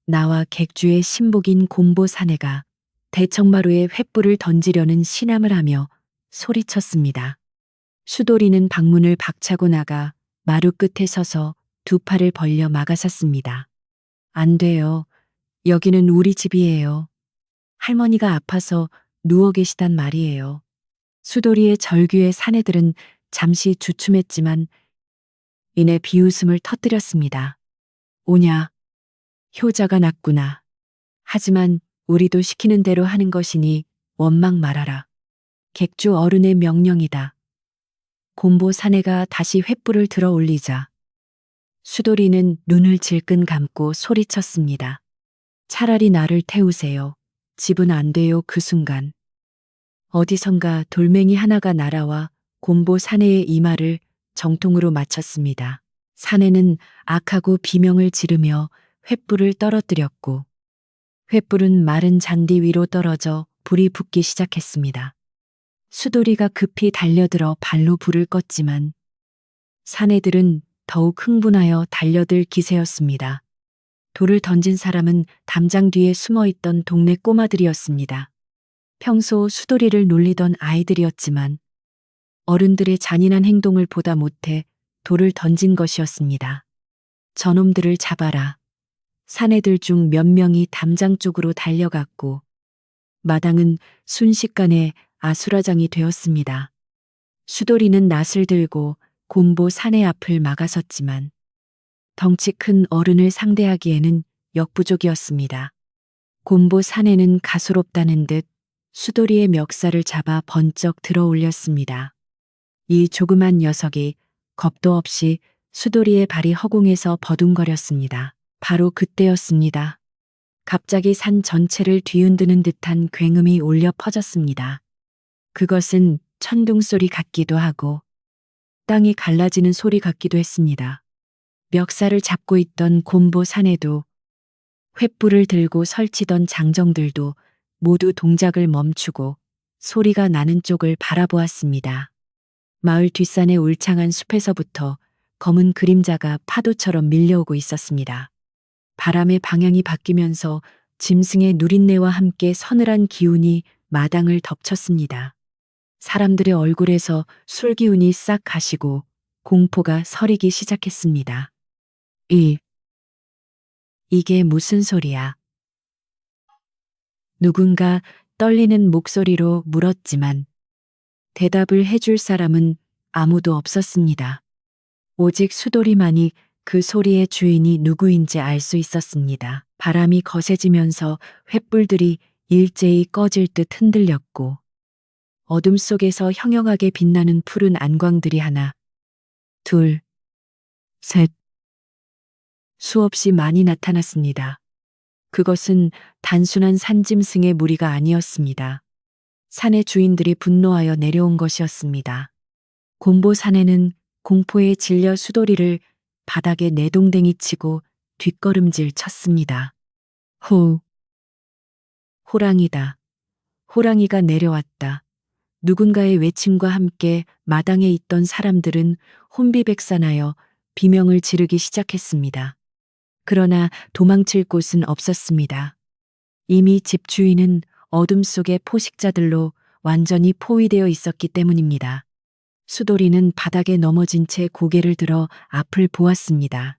나와 객주의 신복인 곰보 사내가 대청마루에 횃불을 던지려는 신함을 하며 소리쳤습니다. 수돌이는 방문을 박차고 나가 마루 끝에 서서 두 팔을 벌려 막아섰습니다. 안 돼요. 여기는 우리 집이에요. 할머니가 아파서 누워 계시단 말이에요. 수도리의 절규에 사내들은 잠시 주춤했지만 이내 비웃음을 터뜨렸습니다. 오냐, 효자가 났구나. 하지만 우리도 시키는 대로 하는 것이니 원망 말아라. 객주 어른의 명령이다. 곰보 사내가 다시 횃불을 들어 올리자 수도리는 눈을 질끈 감고 소리쳤습니다. 차라리 나를 태우세요. 집은 안 돼요. 그 순간 어디선가 돌멩이 하나가 날아와 곰보 사내의 이마를 정통으로 맞췄습니다. 사내는 악하고 비명을 지르며 횃불을 떨어뜨렸고 횃불은 마른 잔디 위로 떨어져 불이 붙기 시작했습니다. 수도리가 급히 달려들어 발로 불을 껐지만 사내들은 더욱 흥분하여 달려들 기세였습니다. 돌을 던진 사람은 담장 뒤에 숨어있던 동네 꼬마들이었습니다. 평소 수도리를 놀리던 아이들이었지만 어른들의 잔인한 행동을 보다 못해 돌을 던진 것이었습니다. 저놈들을 잡아라. 사내들 중 몇 명이 담장 쪽으로 달려갔고 마당은 순식간에 아수라장이 되었습니다. 수도리는 낫을 들고 곰보 사내 앞을 막아섰지만 덩치 큰 어른을 상대하기에는 역부족이었습니다. 곰보 사내는 가소롭다는 듯 수도리의 멱살을 잡아 번쩍 들어 올렸습니다. 이 조그만 녀석이 겁도 없이 수도리의 발이 허공에서 버둥거렸습니다. 바로 그때였습니다. 갑자기 산 전체를 뒤흔드는 듯한 굉음이 울려 퍼졌습니다. 그것은 천둥 소리 같기도 하고 땅이 갈라지는 소리 같기도 했습니다. 멱살을 잡고 있던 곰보 사내도 횃불을 들고 설치던 장정들도 모두 동작을 멈추고 소리가 나는 쪽을 바라보았습니다. 마을 뒷산의 울창한 숲에서부터 검은 그림자가 파도처럼 밀려오고 있었습니다. 바람의 방향이 바뀌면서 짐승의 누린내와 함께 서늘한 기운이 마당을 덮쳤습니다. 사람들의 얼굴에서 술 기운이 싹 가시고 공포가 서리기 시작했습니다. 이게 무슨 소리야? 누군가 떨리는 목소리로 물었지만 대답을 해줄 사람은 아무도 없었습니다. 오직 수도리만이 그 소리의 주인이 누구인지 알 수 있었습니다. 바람이 거세지면서 횃불들이 일제히 꺼질 듯 흔들렸고 어둠 속에서 형형하게 빛나는 푸른 안광들이 하나, 둘, 셋, 수없이 많이 나타났습니다. 그것은 단순한 산짐승의 무리가 아니었습니다. 산의 주인들이 분노하여 내려온 것이었습니다. 곰보 사내는 공포에 질려 수도리를 바닥에 내동댕이 치고 뒷걸음질 쳤습니다. 호랑이다. 호랑이가 내려왔다. 누군가의 외침과 함께 마당에 있던 사람들은 혼비백산하여 비명을 지르기 시작했습니다. 그러나 도망칠 곳은 없었습니다. 이미 집주인은 어둠 속의 포식자들로 완전히 포위되어 있었기 때문입니다. 수도리는 바닥에 넘어진 채 고개를 들어 앞을 보았습니다.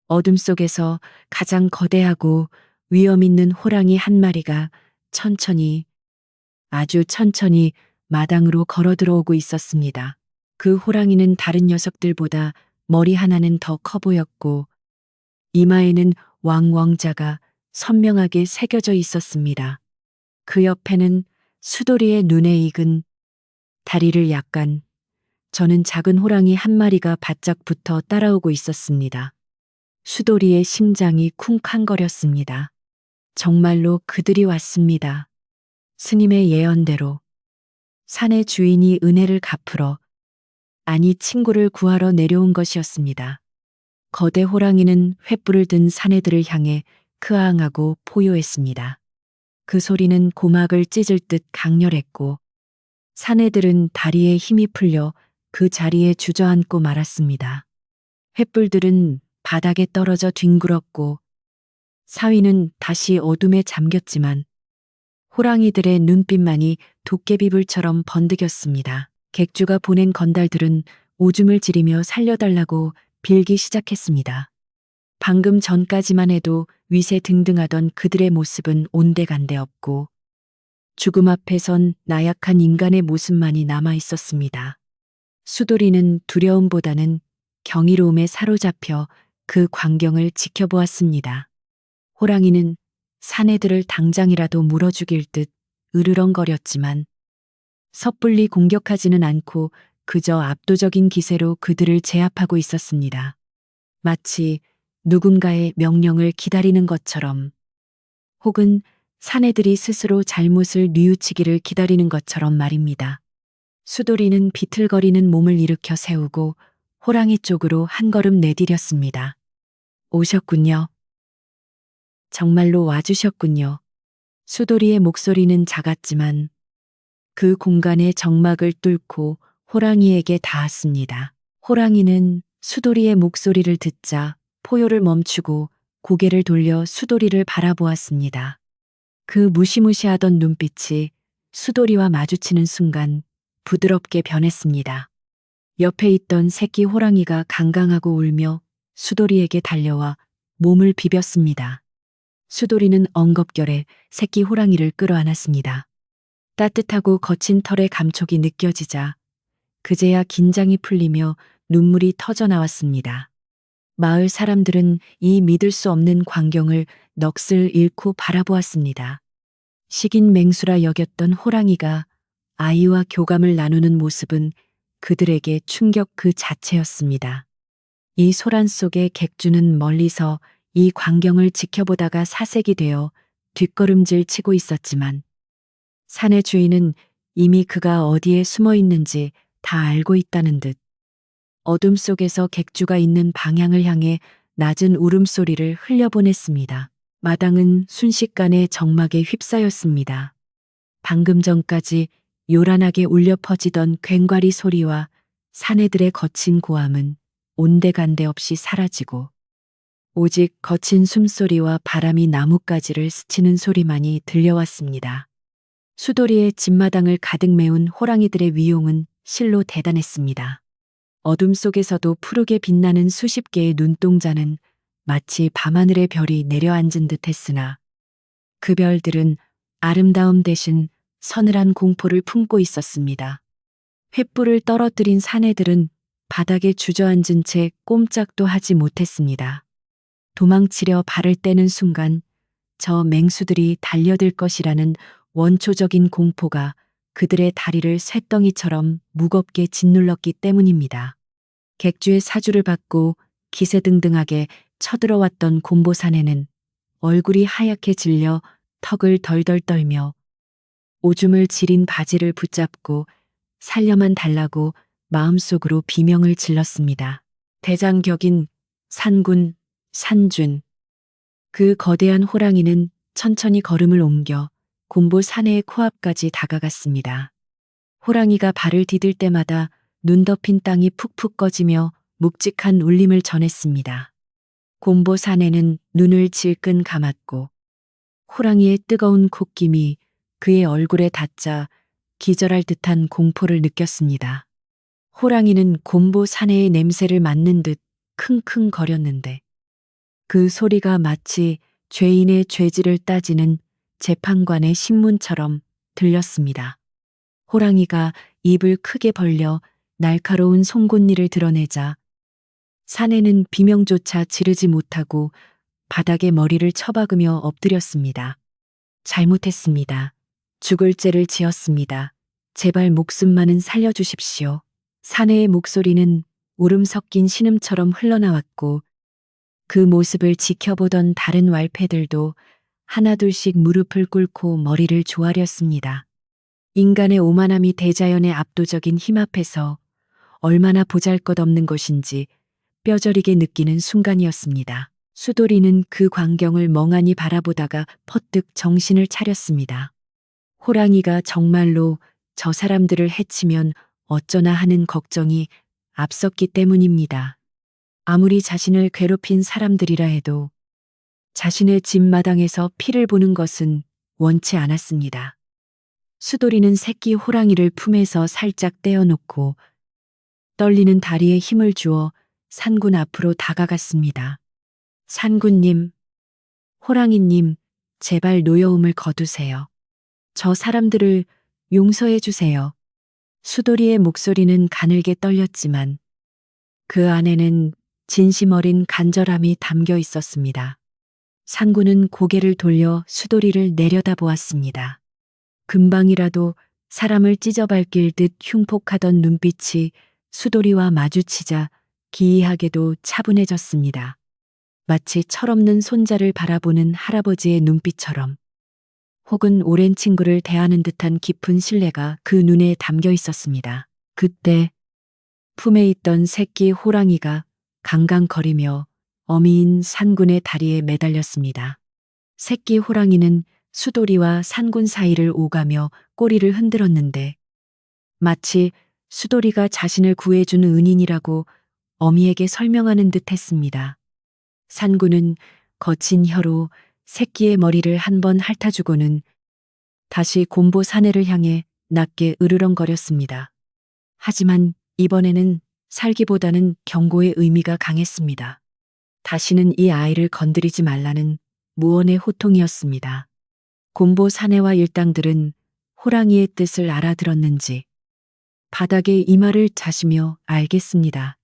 어둠 속에서 가장 거대하고 위험 있는 호랑이 한 마리가 천천히, 아주 천천히 마당으로 걸어 들어오고 있었습니다. 그 호랑이는 다른 녀석들보다 머리 하나는 더 커 보였고 이마에는 왕왕자가 선명하게 새겨져 있었습니다. 그 옆에는 수도리의 눈에 익은 다리를 약간 저는 작은 호랑이 한 마리가 바짝 붙어 따라오고 있었습니다. 수도리의 심장이 쿵쾅거렸습니다. 정말로 그들이 왔습니다. 스님의 예언대로 산의 주인이 은혜를 갚으러, 아니 친구를 구하러 내려온 것이었습니다. 거대 호랑이는 횃불을 든 사내들을 향해 크아앙하고 포효했습니다. 그 소리는 고막을 찢을 듯 강렬했고 사내들은 다리에 힘이 풀려 그 자리에 주저앉고 말았습니다. 횃불들은 바닥에 떨어져 뒹굴었고 사위는 다시 어둠에 잠겼지만 호랑이들의 눈빛만이 도깨비불처럼 번득였습니다. 객주가 보낸 건달들은 오줌을 지리며 살려달라고 빌기 시작했습니다. 방금 전까지만 해도 위세등등하던 그들의 모습은 온데간데 없고 죽음 앞에선 나약한 인간의 모습만이 남아 있었습니다. 수도리는 두려움보다는 경이로움에 사로잡혀 그 광경을 지켜보았습니다. 호랑이는 사내들을 당장이라도 물어 죽일 듯 으르렁거렸지만 섣불리 공격하지는 않고 그저 압도적인 기세로 그들을 제압하고 있었습니다. 마치 누군가의 명령을 기다리는 것처럼, 혹은 사내들이 스스로 잘못을 뉘우치기를 기다리는 것처럼 말입니다. 수도리는 비틀거리는 몸을 일으켜 세우고 호랑이 쪽으로 한 걸음 내디뎠습니다. 오셨군요. 정말로 와주셨군요. 수도리의 목소리는 작았지만 그 공간의 정막을 뚫고 호랑이에게 닿았습니다. 호랑이는 수도리의 목소리를 듣자 포효를 멈추고 고개를 돌려 수도리를 바라보았습니다. 그 무시무시하던 눈빛이 수도리와 마주치는 순간 부드럽게 변했습니다. 옆에 있던 새끼 호랑이가 강강하고 울며 수도리에게 달려와 몸을 비볐습니다. 수도리는 엉겁결에 새끼 호랑이를 끌어안았습니다. 따뜻하고 거친 털의 감촉이 느껴지자 그제야 긴장이 풀리며 눈물이 터져 나왔습니다. 마을 사람들은 이 믿을 수 없는 광경을 넋을 잃고 바라보았습니다. 식인 맹수라 여겼던 호랑이가 아이와 교감을 나누는 모습은 그들에게 충격 그 자체였습니다. 이 소란 속의 객주는 멀리서 이 광경을 지켜보다가 사색이 되어 뒷걸음질 치고 있었지만 산의 주인은 이미 그가 어디에 숨어 있는지 다 알고 있다는 듯 어둠 속에서 객주가 있는 방향을 향해 낮은 울음소리를 흘려보냈습니다. 마당은 순식간에 정막에 휩싸였습니다. 방금 전까지 요란하게 울려 퍼지던 괭과리 소리와 사내들의 거친 고함은 온데간데 없이 사라지고 오직 거친 숨소리와 바람이 나뭇가지를 스치는 소리만이 들려왔습니다. 수도리의 집마당을 가득 메운 호랑이들의 위용은 실로 대단했습니다. 어둠 속에서도 푸르게 빛나는 수십 개의 눈동자는 마치 밤하늘의 별이 내려앉은 듯 했으나 그 별들은 아름다움 대신 서늘한 공포를 품고 있었습니다. 횃불을 떨어뜨린 사내들은 바닥에 주저앉은 채 꼼짝도 하지 못했습니다. 도망치려 발을 떼는 순간 저 맹수들이 달려들 것이라는 원초적인 공포가 그들의 다리를 쇳덩이처럼 무겁게 짓눌렀기 때문입니다. 객주의 사주를 받고 기세등등하게 쳐들어왔던 곰보사내는 얼굴이 하얗게 질려 턱을 덜덜 떨며 오줌을 지린 바지를 붙잡고 살려만 달라고 마음속으로 비명을 질렀습니다. 대장격인 산군, 산준. 그 거대한 호랑이는 천천히 걸음을 옮겨 곰보 사내의 코앞까지 다가갔습니다. 호랑이가 발을 디딜 때마다 눈 덮인 땅이 푹푹 꺼지며 묵직한 울림을 전했습니다. 곰보 사내는 눈을 질끈 감았고 호랑이의 뜨거운 콧김이 그의 얼굴에 닿자 기절할 듯한 공포를 느꼈습니다. 호랑이는 곰보 사내의 냄새를 맡는 듯 킁킁 거렸는데 그 소리가 마치 죄인의 죄질을 따지는 재판관의 신문처럼 들렸습니다. 호랑이가 입을 크게 벌려 날카로운 송곳니를 드러내자 사내는 비명조차 지르지 못하고 바닥에 머리를 처박으며 엎드렸습니다. 잘못했습니다. 죽을 죄를 지었습니다. 제발 목숨만은 살려주십시오. 사내의 목소리는 울음 섞인 신음처럼 흘러나왔고 그 모습을 지켜보던 다른 왈패들도 하나둘씩 무릎을 꿇고 머리를 조아렸습니다. 인간의 오만함이 대자연의 압도적인 힘 앞에서 얼마나 보잘것없는 것인지 뼈저리게 느끼는 순간이었습니다. 수도리는 그 광경을 멍하니 바라보다가 퍼뜩 정신을 차렸습니다. 호랑이가 정말로 저 사람들을 해치면 어쩌나 하는 걱정이 앞섰기 때문입니다. 아무리 자신을 괴롭힌 사람들이라 해도 자신의 집마당에서 피를 보는 것은 원치 않았습니다. 수도리는 새끼 호랑이를 품에서 살짝 떼어놓고 떨리는 다리에 힘을 주어 산군 앞으로 다가갔습니다. 산군님, 호랑이님, 제발 노여움을 거두세요. 저 사람들을 용서해 주세요. 수도리의 목소리는 가늘게 떨렸지만 그 안에는 진심 어린 간절함이 담겨 있었습니다. 산군은 고개를 돌려 수도리를 내려다보았습니다. 금방이라도 사람을 찢어밟길 듯 흉폭하던 눈빛이 수도리와 마주치자 기이하게도 차분해졌습니다. 마치 철없는 손자를 바라보는 할아버지의 눈빛처럼, 혹은 오랜 친구를 대하는 듯한 깊은 신뢰가 그 눈에 담겨 있었습니다. 그때 품에 있던 새끼 호랑이가 강강거리며 어미인 산군의 다리에 매달렸습니다. 새끼 호랑이는 수도리와 산군 사이를 오가며 꼬리를 흔들었는데 마치 수도리가 자신을 구해준 은인이라고 어미에게 설명하는 듯 했습니다. 산군은 거친 혀로 새끼의 머리를 한 번 핥아주고는 다시 곰보 사내를 향해 낮게 으르렁거렸습니다. 하지만 이번에는 살기보다는 경고의 의미가 강했습니다. 다시는 이 아이를 건드리지 말라는 무언의 호통이었습니다. 곰보 사내와 일당들은 호랑이의 뜻을 알아들었는지 바닥에 이마를 자시며 알겠습니다.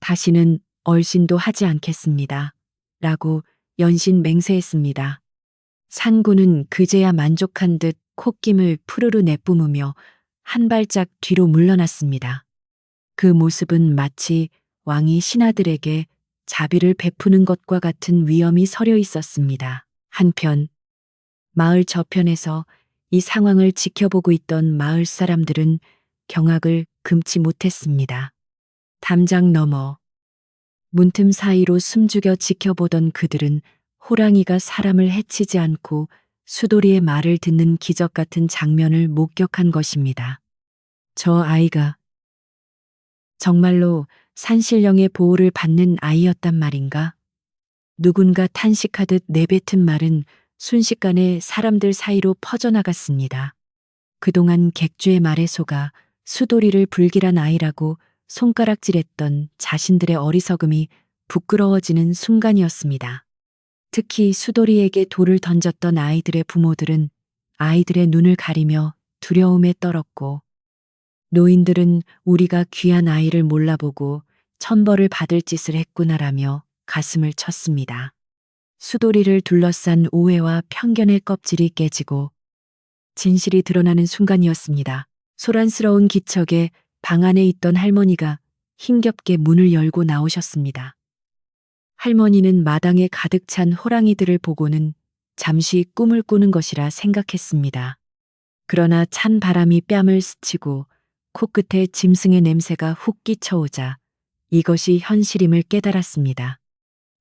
다시는 얼씬도 하지 않겠습니다. 라고 연신 맹세했습니다. 산군은 그제야 만족한 듯 콧김을 푸르르 내뿜으며 한 발짝 뒤로 물러났습니다. 그 모습은 마치 왕이 신하들에게 자비를 베푸는 것과 같은 위엄이 서려 있었습니다. 한편 마을 저편에서 이 상황을 지켜보고 있던 마을 사람들은 경악을 금치 못했습니다. 담장 너머 문틈 사이로 숨죽여 지켜보던 그들은 호랑이가 사람을 해치지 않고 수도리의 말을 듣는 기적 같은 장면을 목격한 것입니다. 저 아이가 정말로 산신령의 보호를 받는 아이였단 말인가? 누군가 탄식하듯 내뱉은 말은 순식간에 사람들 사이로 퍼져나갔습니다. 그동안 객주의 말에 속아 수도리를 불길한 아이라고 손가락질했던 자신들의 어리석음이 부끄러워지는 순간이었습니다. 특히 수도리에게 돌을 던졌던 아이들의 부모들은 아이들의 눈을 가리며 두려움에 떨었고, 노인들은 우리가 귀한 아이를 몰라보고 천벌을 받을 짓을 했구나라며 가슴을 쳤습니다. 수도리를 둘러싼 오해와 편견의 껍질이 깨지고 진실이 드러나는 순간이었습니다. 소란스러운 기척에 방 안에 있던 할머니가 힘겹게 문을 열고 나오셨습니다. 할머니는 마당에 가득 찬 호랑이들을 보고는 잠시 꿈을 꾸는 것이라 생각했습니다. 그러나 찬 바람이 뺨을 스치고 코끝에 짐승의 냄새가 훅 끼쳐오자 이것이 현실임을 깨달았습니다.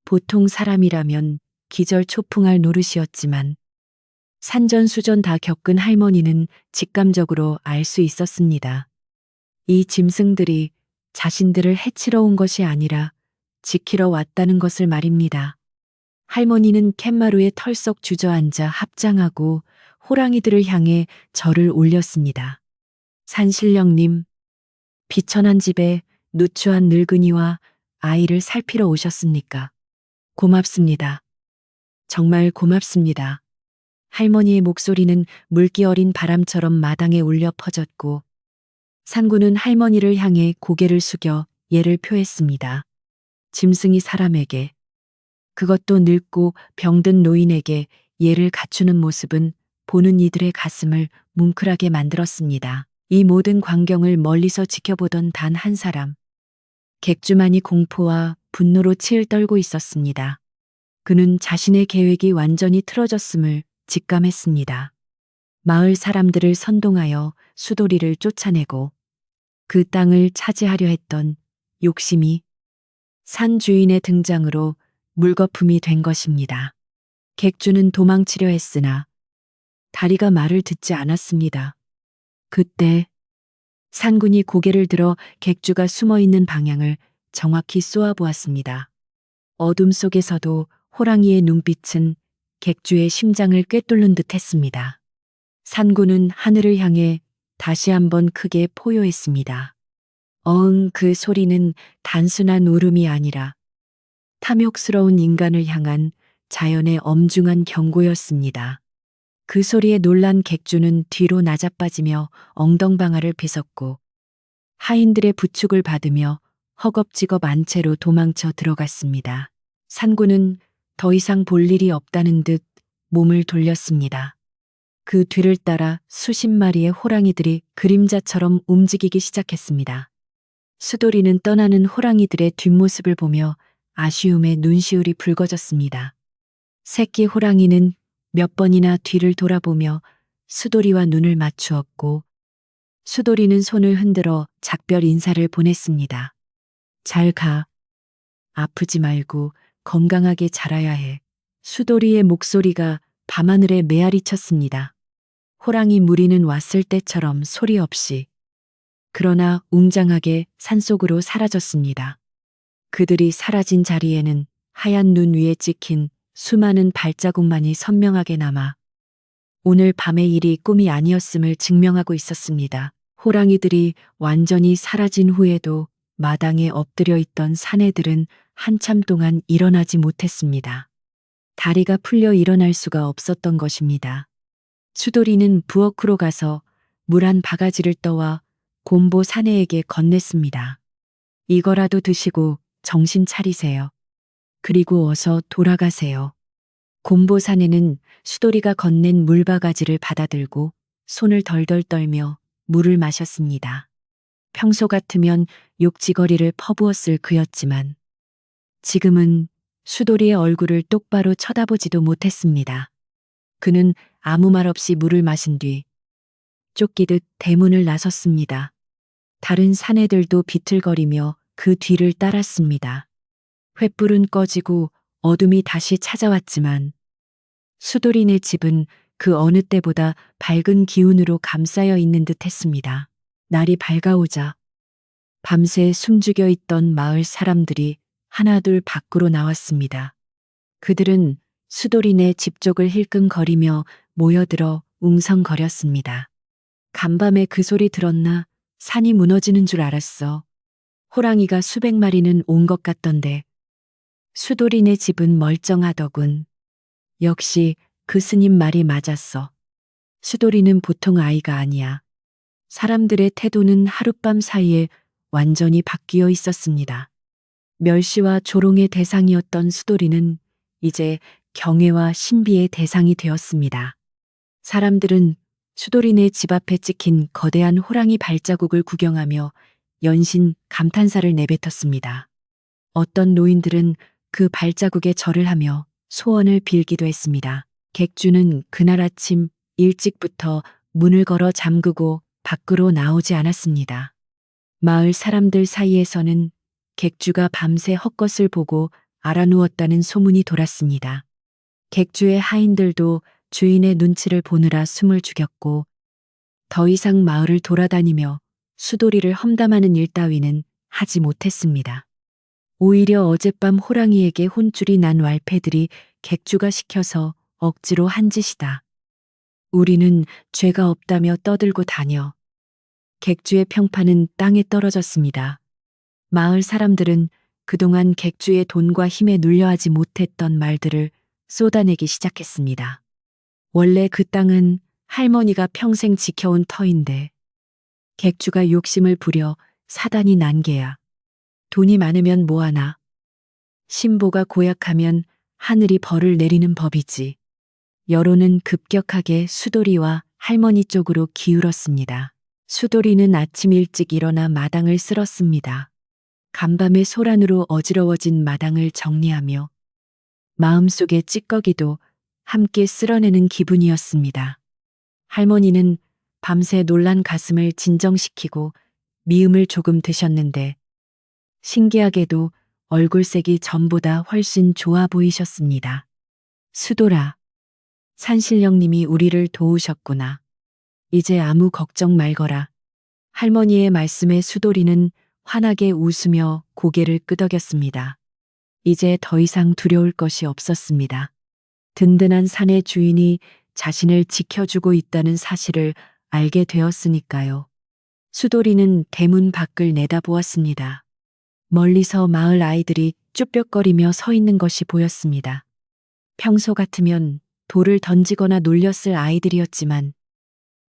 보통 사람이라면 기절초풍할 노릇이었지만 산전수전 다 겪은 할머니는 직감적으로 알 수 있었습니다. 이 짐승들이 자신들을 해치러 온 것이 아니라 지키러 왔다는 것을 말입니다. 할머니는 캔마루에 털썩 주저앉아 합장하고 호랑이들을 향해 절을 올렸습니다. 산신령님, 비천한 집에 누추한 늙은이와 아이를 살피러 오셨습니까? 고맙습니다. 정말 고맙습니다. 할머니의 목소리는 물기 어린 바람처럼 마당에 울려 퍼졌고, 산군은 할머니를 향해 고개를 숙여 예를 표했습니다. 짐승이 사람에게, 그것도 늙고 병든 노인에게 예를 갖추는 모습은 보는 이들의 가슴을 뭉클하게 만들었습니다. 이 모든 광경을 멀리서 지켜보던 단 한 사람. 객주만이 공포와 분노로 치을 떨고 있었습니다. 그는 자신의 계획이 완전히 틀어졌음을 직감했습니다. 마을 사람들을 선동하여 수도리를 쫓아내고 그 땅을 차지하려 했던 욕심이 산 주인의 등장으로 물거품이 된 것입니다. 객주는 도망치려 했으나 다리가 말을 듣지 않았습니다. 그때 산군이 고개를 들어 객주가 숨어 있는 방향을 정확히 쏘아보았습니다. 어둠 속에서도 호랑이의 눈빛은 객주의 심장을 꿰뚫는 듯 했습니다. 산군은 하늘을 향해 다시 한번 크게 포효했습니다. 어흥, 그 소리는 단순한 울음이 아니라 탐욕스러운 인간을 향한 자연의 엄중한 경고였습니다. 그 소리에 놀란 객주는 뒤로 나자빠지며 엉덩방아를 빗었고 하인들의 부축을 받으며 허겁지겁 안채로 도망쳐 들어갔습니다. 산구는 더 이상 볼 일이 없다는 듯 몸을 돌렸습니다. 그 뒤를 따라 수십 마리의 호랑이들이 그림자처럼 움직이기 시작했습니다. 수도리는 떠나는 호랑이들의 뒷모습을 보며 아쉬움에 눈시울이 붉어졌습니다. 새끼 호랑이는 몇 번이나 뒤를 돌아보며 수도리와 눈을 맞추었고 수도리는 손을 흔들어 작별 인사를 보냈습니다. 잘 가. 아프지 말고 건강하게 자라야 해. 수도리의 목소리가 밤하늘에 메아리 쳤습니다. 호랑이 무리는 왔을 때처럼 소리 없이 그러나 웅장하게 산속으로 사라졌습니다. 그들이 사라진 자리에는 하얀 눈 위에 찍힌 수많은 발자국만이 선명하게 남아 오늘 밤의 일이 꿈이 아니었음을 증명하고 있었습니다. 호랑이들이 완전히 사라진 후에도 마당에 엎드려 있던 사내들은 한참 동안 일어나지 못했습니다. 다리가 풀려 일어날 수가 없었던 것입니다. 수도리는 부엌으로 가서 물 한 바가지를 떠와 곰보 사내에게 건넸습니다. 이거라도 드시고 정신 차리세요. 그리고 어서 돌아가세요. 곰보 사내는 수도리가 건넨 물바가지를 받아들고 손을 덜덜 떨며 물을 마셨습니다. 평소 같으면 욕지거리를 퍼부었을 그였지만 지금은 수도리의 얼굴을 똑바로 쳐다보지도 못했습니다. 그는 아무 말 없이 물을 마신 뒤 쫓기듯 대문을 나섰습니다. 다른 사내들도 비틀거리며 그 뒤를 따랐습니다. 횃불은 꺼지고 어둠이 다시 찾아왔지만 수도리네 집은 그 어느 때보다 밝은 기운으로 감싸여 있는 듯 했습니다. 날이 밝아오자 밤새 숨죽여 있던 마을 사람들이 하나둘 밖으로 나왔습니다. 그들은 수도리네 집 쪽을 힐끔거리며 모여들어 웅성거렸습니다. 간밤에 그 소리 들었나? 산이 무너지는 줄 알았어. 호랑이가 수백 마리는 온 것 같던데. 수도리네 집은 멀쩡하더군. 역시 그 스님 말이 맞았어. 수도리는 보통 아이가 아니야. 사람들의 태도는 하룻밤 사이에 완전히 바뀌어 있었습니다. 멸시와 조롱의 대상이었던 수도리는 이제 경애와 신비의 대상이 되었습니다. 사람들은 수도리네 집 앞에 찍힌 거대한 호랑이 발자국을 구경하며 연신 감탄사를 내뱉었습니다. 어떤 노인들은 그 발자국에 절을 하며 소원을 빌기도 했습니다. 객주는 그날 아침 일찍부터 문을 걸어 잠그고 밖으로 나오지 않았습니다. 마을 사람들 사이에서는 객주가 밤새 헛것을 보고 알아누웠다는 소문이 돌았습니다. 객주의 하인들도 주인의 눈치를 보느라 숨을 죽였고 더 이상 마을을 돌아다니며 수도리를 험담하는 일 따위는 하지 못했습니다. 오히려 어젯밤 호랑이에게 혼쭐이 난 왈패들이 객주가 시켜서 억지로 한 짓이다. 우리는 죄가 없다며 떠들고 다녀. 객주의 평판은 땅에 떨어졌습니다. 마을 사람들은 그동안 객주의 돈과 힘에 눌려하지 못했던 말들을 쏟아내기 시작했습니다. 원래 그 땅은 할머니가 평생 지켜온 터인데 객주가 욕심을 부려 사단이 난 게야. 돈이 많으면 뭐하나. 신보가 고약하면 하늘이 벌을 내리는 법이지. 여론은 급격하게 수도리와 할머니 쪽으로 기울었습니다. 수도리는 아침 일찍 일어나 마당을 쓸었습니다. 간밤의 소란으로 어지러워진 마당을 정리하며 마음속의 찌꺼기도 함께 쓸어내는 기분이었습니다. 할머니는 밤새 놀란 가슴을 진정시키고 미음을 조금 드셨는데 신기하게도 얼굴색이 전보다 훨씬 좋아 보이셨습니다. 수도라, 산신령님이 우리를 도우셨구나. 이제 아무 걱정 말거라. 할머니의 말씀에 수도리는 환하게 웃으며 고개를 끄덕였습니다. 이제 더 이상 두려울 것이 없었습니다. 든든한 산의 주인이 자신을 지켜주고 있다는 사실을 알게 되었으니까요. 수도리는 대문 밖을 내다보았습니다. 멀리서 마을 아이들이 쭈뼛거리며 서 있는 것이 보였습니다. 평소 같으면 돌을 던지거나 놀렸을 아이들이었지만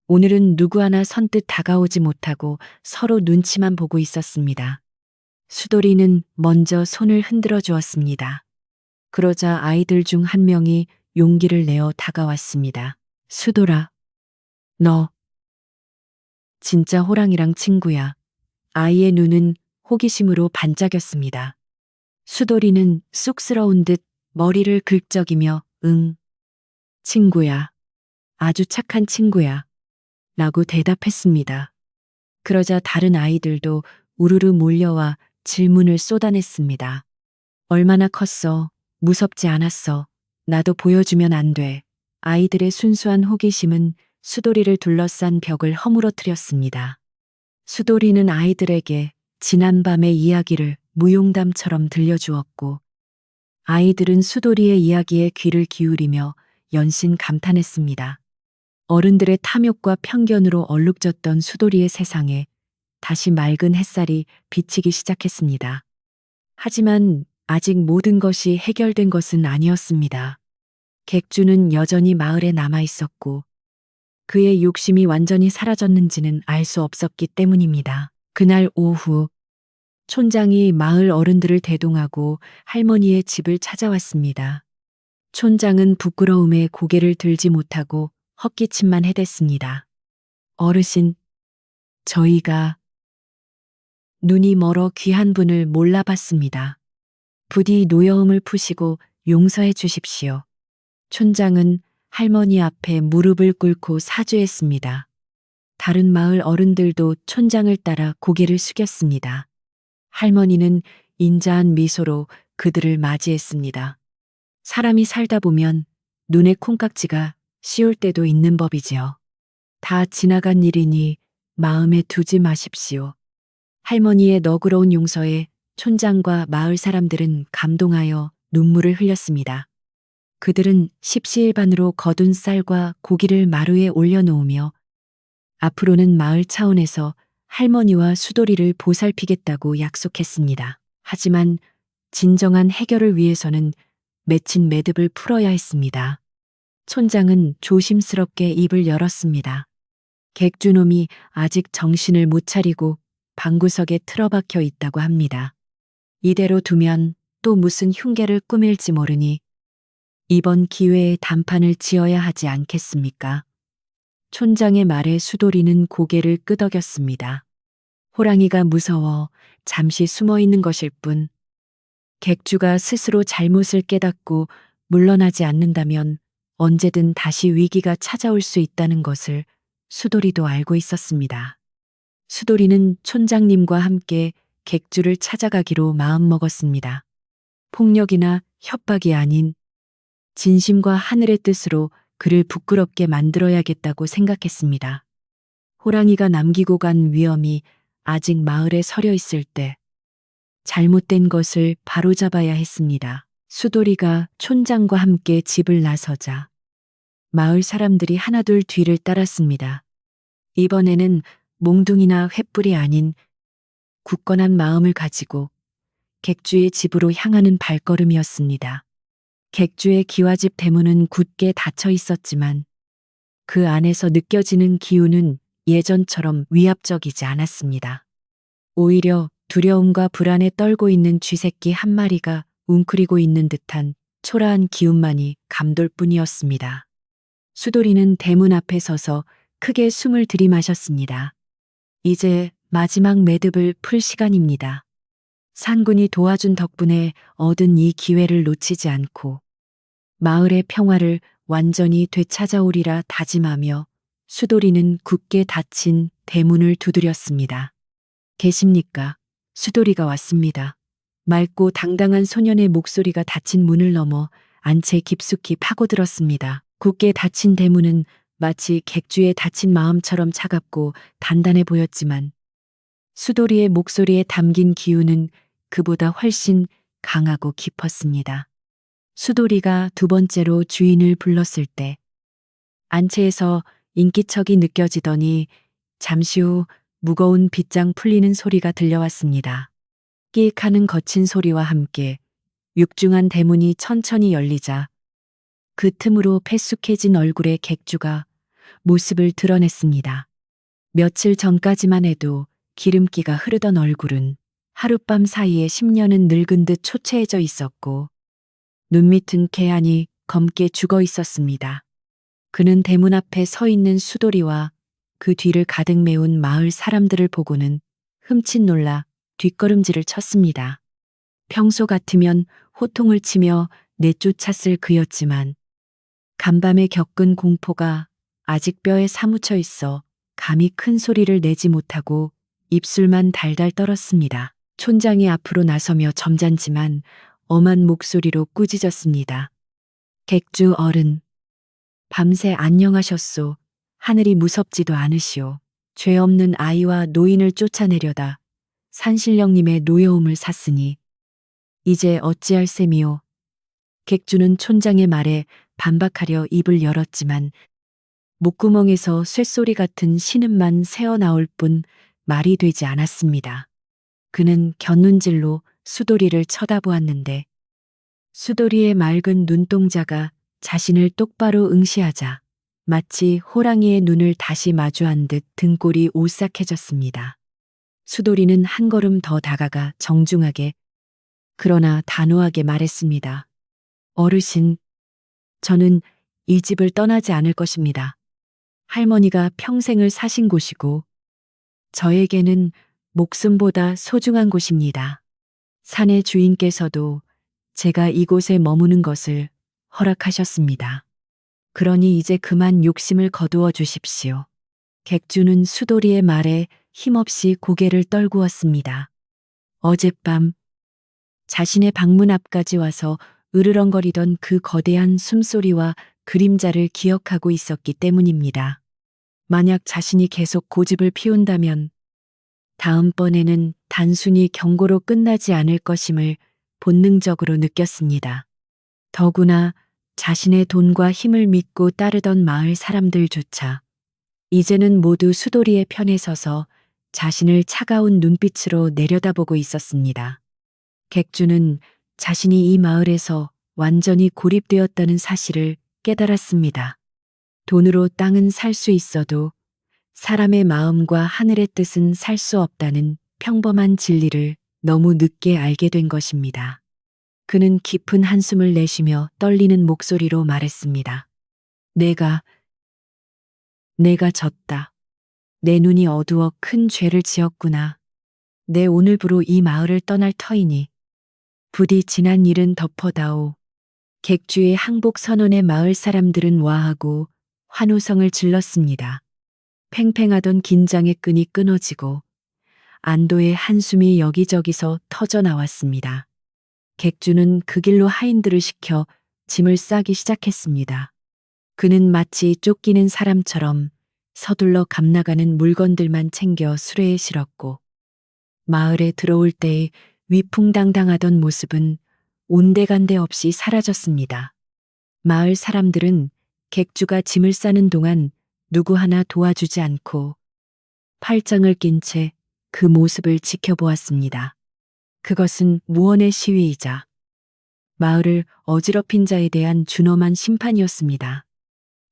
오늘은 누구 하나 선뜻 다가오지 못하고 서로 눈치만 보고 있었습니다. 수돌이는 먼저 손을 흔들어 주었습니다. 그러자 아이들 중 한 명이 용기를 내어 다가왔습니다. 수돌아, 너 진짜 호랑이랑 친구야. 아이의 눈은 호기심으로 반짝였습니다. 수돌이는 쑥스러운 듯 머리를 긁적이며 응, 친구야. 아주 착한 친구야. 라고 대답했습니다. 그러자 다른 아이들도 우르르 몰려와 질문을 쏟아냈습니다. 얼마나 컸어? 무섭지 않았어? 나도 보여주면 안 돼. 아이들의 순수한 호기심은 수돌이를 둘러싼 벽을 허물어뜨렸습니다. 수돌이는 아이들에게 지난밤의 이야기를 무용담처럼 들려주었고, 아이들은 수돌이의 이야기에 귀를 기울이며 연신 감탄했습니다. 어른들의 탐욕과 편견으로 얼룩졌던 수돌이의 세상에 다시 맑은 햇살이 비치기 시작했습니다. 하지만 아직 모든 것이 해결된 것은 아니었습니다. 객주는 여전히 마을에 남아 있었고 그의 욕심이 완전히 사라졌는지는 알 수 없었기 때문입니다. 그날 오후 촌장이 마을 어른들을 대동하고 할머니의 집을 찾아왔습니다. 촌장은 부끄러움에 고개를 들지 못하고 헛기침만 해댔습니다. 어르신, 저희가 눈이 멀어 귀한 분을 몰라봤습니다. 부디 노여움을 푸시고 용서해 주십시오. 촌장은 할머니 앞에 무릎을 꿇고 사죄했습니다. 다른 마을 어른들도 촌장을 따라 고개를 숙였습니다. 할머니는 인자한 미소로 그들을 맞이했습니다. 사람이 살다 보면 눈에 콩깍지가 씌울 때도 있는 법이지요. 다 지나간 일이니 마음에 두지 마십시오. 할머니의 너그러운 용서에 촌장과 마을 사람들은 감동하여 눈물을 흘렸습니다. 그들은 십시일반으로 거둔 쌀과 고기를 마루에 올려놓으며 앞으로는 마을 차원에서 할머니와 수돌이를 보살피겠다고 약속했습니다. 하지만 진정한 해결을 위해서는 맺힌 매듭을 풀어야 했습니다. 촌장은 조심스럽게 입을 열었습니다. 객주놈이 아직 정신을 못 차리고 방구석에 틀어박혀 있다고 합니다. 이대로 두면 또 무슨 흉계를 꾸밀지 모르니 이번 기회에 단판을 지어야 하지 않겠습니까? 촌장의 말에 수돌이는 고개를 끄덕였습니다. 호랑이가 무서워 잠시 숨어 있는 것일 뿐, 객주가 스스로 잘못을 깨닫고 물러나지 않는다면 언제든 다시 위기가 찾아올 수 있다는 것을 수돌이도 알고 있었습니다. 수돌이는 촌장님과 함께 객주를 찾아가기로 마음먹었습니다. 폭력이나 협박이 아닌 진심과 하늘의 뜻으로 그를 부끄럽게 만들어야겠다고 생각했습니다. 호랑이가 남기고 간 위험이 아직 마을에 서려 있을 때 잘못된 것을 바로잡아야 했습니다. 수돌이가 촌장과 함께 집을 나서자 마을 사람들이 하나둘 뒤를 따랐습니다. 이번에는 몽둥이나 횃불이 아닌 굳건한 마음을 가지고 객주의 집으로 향하는 발걸음이었습니다. 객주의 기와집 대문은 굳게 닫혀 있었지만 그 안에서 느껴지는 기운은 예전처럼 위압적이지 않았습니다. 오히려 두려움과 불안에 떨고 있는 쥐새끼 한 마리가 웅크리고 있는 듯한 초라한 기운만이 감돌 뿐이었습니다. 수돌이는 대문 앞에 서서 크게 숨을 들이마셨습니다. 이제 마지막 매듭을 풀 시간입니다. 산군이 도와준 덕분에 얻은 이 기회를 놓치지 않고 마을의 평화를 완전히 되찾아오리라 다짐하며 수돌이는 굳게 닫힌 대문을 두드렸습니다. 계십니까? 수돌이가 왔습니다. 맑고 당당한 소년의 목소리가 닫힌 문을 넘어 안채 깊숙이 파고들었습니다. 굳게 닫힌 대문은 마치 객주의 닫힌 마음처럼 차갑고 단단해 보였지만 수돌이의 목소리에 담긴 기운은 그보다 훨씬 강하고 깊었습니다. 수돌이가 두 번째로 주인을 불렀을 때 안채에서 인기척이 느껴지더니 잠시 후 무거운 빗장 풀리는 소리가 들려왔습니다. 끼익 하는 거친 소리와 함께 육중한 대문이 천천히 열리자 그 틈으로 패쑥해진 얼굴의 객주가 모습을 드러냈습니다. 며칠 전까지만 해도 기름기가 흐르던 얼굴은 하룻밤 사이에 10년은 늙은 듯 초췌해져 있었고 눈 밑은 개안이 검게 죽어 있었습니다. 그는 대문 앞에 서 있는 수돌이와 그 뒤를 가득 메운 마을 사람들을 보고는 흠칫 놀라 뒷걸음질을 쳤습니다. 평소 같으면 호통을 치며 내쫓았을 그였지만 간밤에 겪은 공포가 아직 뼈에 사무쳐 있어 감히 큰 소리를 내지 못하고 입술만 달달 떨었습니다. 촌장이 앞으로 나서며 점잖지만 엄한 목소리로 꾸짖었습니다. 객주 어른, 밤새 안녕하셨소. 하늘이 무섭지도 않으시오. 죄 없는 아이와 노인을 쫓아내려다 산신령님의 노여움을 샀으니 이제 어찌할 셈이오. 객주는 촌장의 말에 반박하려 입을 열었지만 목구멍에서 쇳소리 같은 신음만 새어나올 뿐 말이 되지 않았습니다. 그는 곁눈질로 수돌이를 쳐다보았는데 수돌이의 맑은 눈동자가 자신을 똑바로 응시하자 마치 호랑이의 눈을 다시 마주한 듯 등골이 오싹해졌습니다. 수돌이는 한 걸음 더 다가가 정중하게 그러나 단호하게 말했습니다. 어르신, 저는 이 집을 떠나지 않을 것입니다. 할머니가 평생을 사신 곳이고 저에게는 목숨보다 소중한 곳입니다. 산의 주인께서도 제가 이곳에 머무는 것을 허락하셨습니다. 그러니 이제 그만 욕심을 거두어 주십시오. 객주는 수돌이의 말에 힘없이 고개를 떨구었습니다. 어젯밤 자신의 방문 앞까지 와서 으르렁거리던 그 거대한 숨소리와 그림자를 기억하고 있었기 때문입니다. 만약 자신이 계속 고집을 피운다면 다음번에는 단순히 경고로 끝나지 않을 것임을 본능적으로 느꼈습니다. 더구나 자신의 돈과 힘을 믿고 따르던 마을 사람들조차 이제는 모두 수돌이의 편에 서서 자신을 차가운 눈빛으로 내려다보고 있었습니다. 객주는 자신이 이 마을에서 완전히 고립되었다는 사실을 깨달았습니다. 돈으로 땅은 살 수 있어도 사람의 마음과 하늘의 뜻은 살 수 없다는 평범한 진리를 너무 늦게 알게 된 것입니다. 그는 깊은 한숨을 내쉬며 떨리는 목소리로 말했습니다. 내가 졌다. 내 눈이 어두워 큰 죄를 지었구나. 내 오늘부로 이 마을을 떠날 터이니 부디 지난 일은 덮어다오. 객주의 항복 선언에 마을 사람들은 와하고 환호성을 질렀습니다. 팽팽하던 긴장의 끈이 끊어지고 안도의 한숨이 여기저기서 터져 나왔습니다. 객주는 그 길로 하인들을 시켜 짐을 싸기 시작했습니다. 그는 마치 쫓기는 사람처럼 서둘러 감나가는 물건들만 챙겨 수레에 실었고 마을에 들어올 때의 위풍당당하던 모습은 온데간데 없이 사라졌습니다. 마을 사람들은 객주가 짐을 싸는 동안 누구 하나 도와주지 않고 팔짱을 낀 채 그 모습을 지켜보았습니다. 그것은 무언의 시위이자 마을을 어지럽힌 자에 대한 준엄한 심판이었습니다.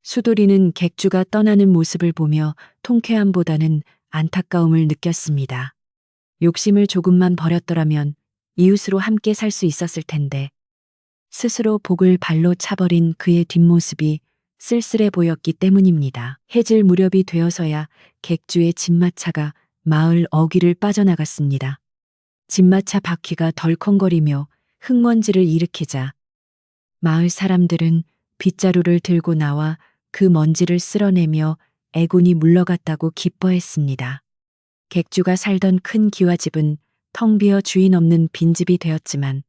수돌이는 객주가 떠나는 모습을 보며 통쾌함보다는 안타까움을 느꼈습니다. 욕심을 조금만 버렸더라면 이웃으로 함께 살 수 있었을 텐데 스스로 복을 발로 차버린 그의 뒷모습이 쓸쓸해 보였기 때문입니다. 해질 무렵이 되어서야 객주의 집마차가 마을 어귀를 빠져나갔습니다. 집마차 바퀴가 덜컹거리며 흙먼지를 일으키자 마을 사람들은 빗자루를 들고 나와 그 먼지를 쓸어내며 애군이 물러갔다고 기뻐했습니다. 객주가 살던 큰 기와집은 텅 비어 주인 없는 빈집이 되었지만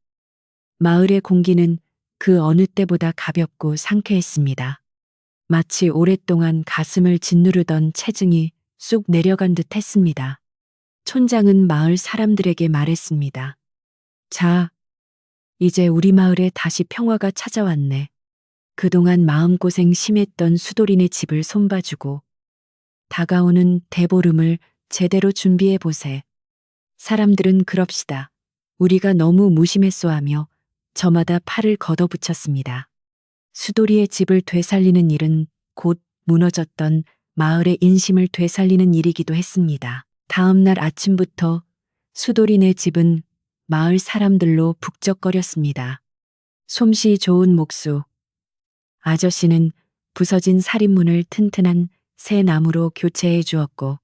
마을의 공기는 그 어느 때보다 가볍고 상쾌했습니다. 마치 오랫동안 가슴을 짓누르던 체증이 쑥 내려간 듯 했습니다. 촌장은 마을 사람들에게 말했습니다. 자, 이제 우리 마을에 다시 평화가 찾아왔네. 그동안 마음고생 심했던 수돌이네 집을 손봐주고 다가오는 대보름을 제대로 준비해 보세. 사람들은 그럽시다. 우리가 너무 무심했소 하며 저마다 팔을 걷어붙였습니다. 수돌이의 집을 되살리는 일은 곧 무너졌던 마을의 인심을 되살리는 일이기도 했습니다. 다음 날 아침부터 수돌이네 집은 마을 사람들로 북적거렸습니다. 솜씨 좋은 목수 아저씨는 부서진 살인문을 튼튼한 새 나무로 교체해 주었고,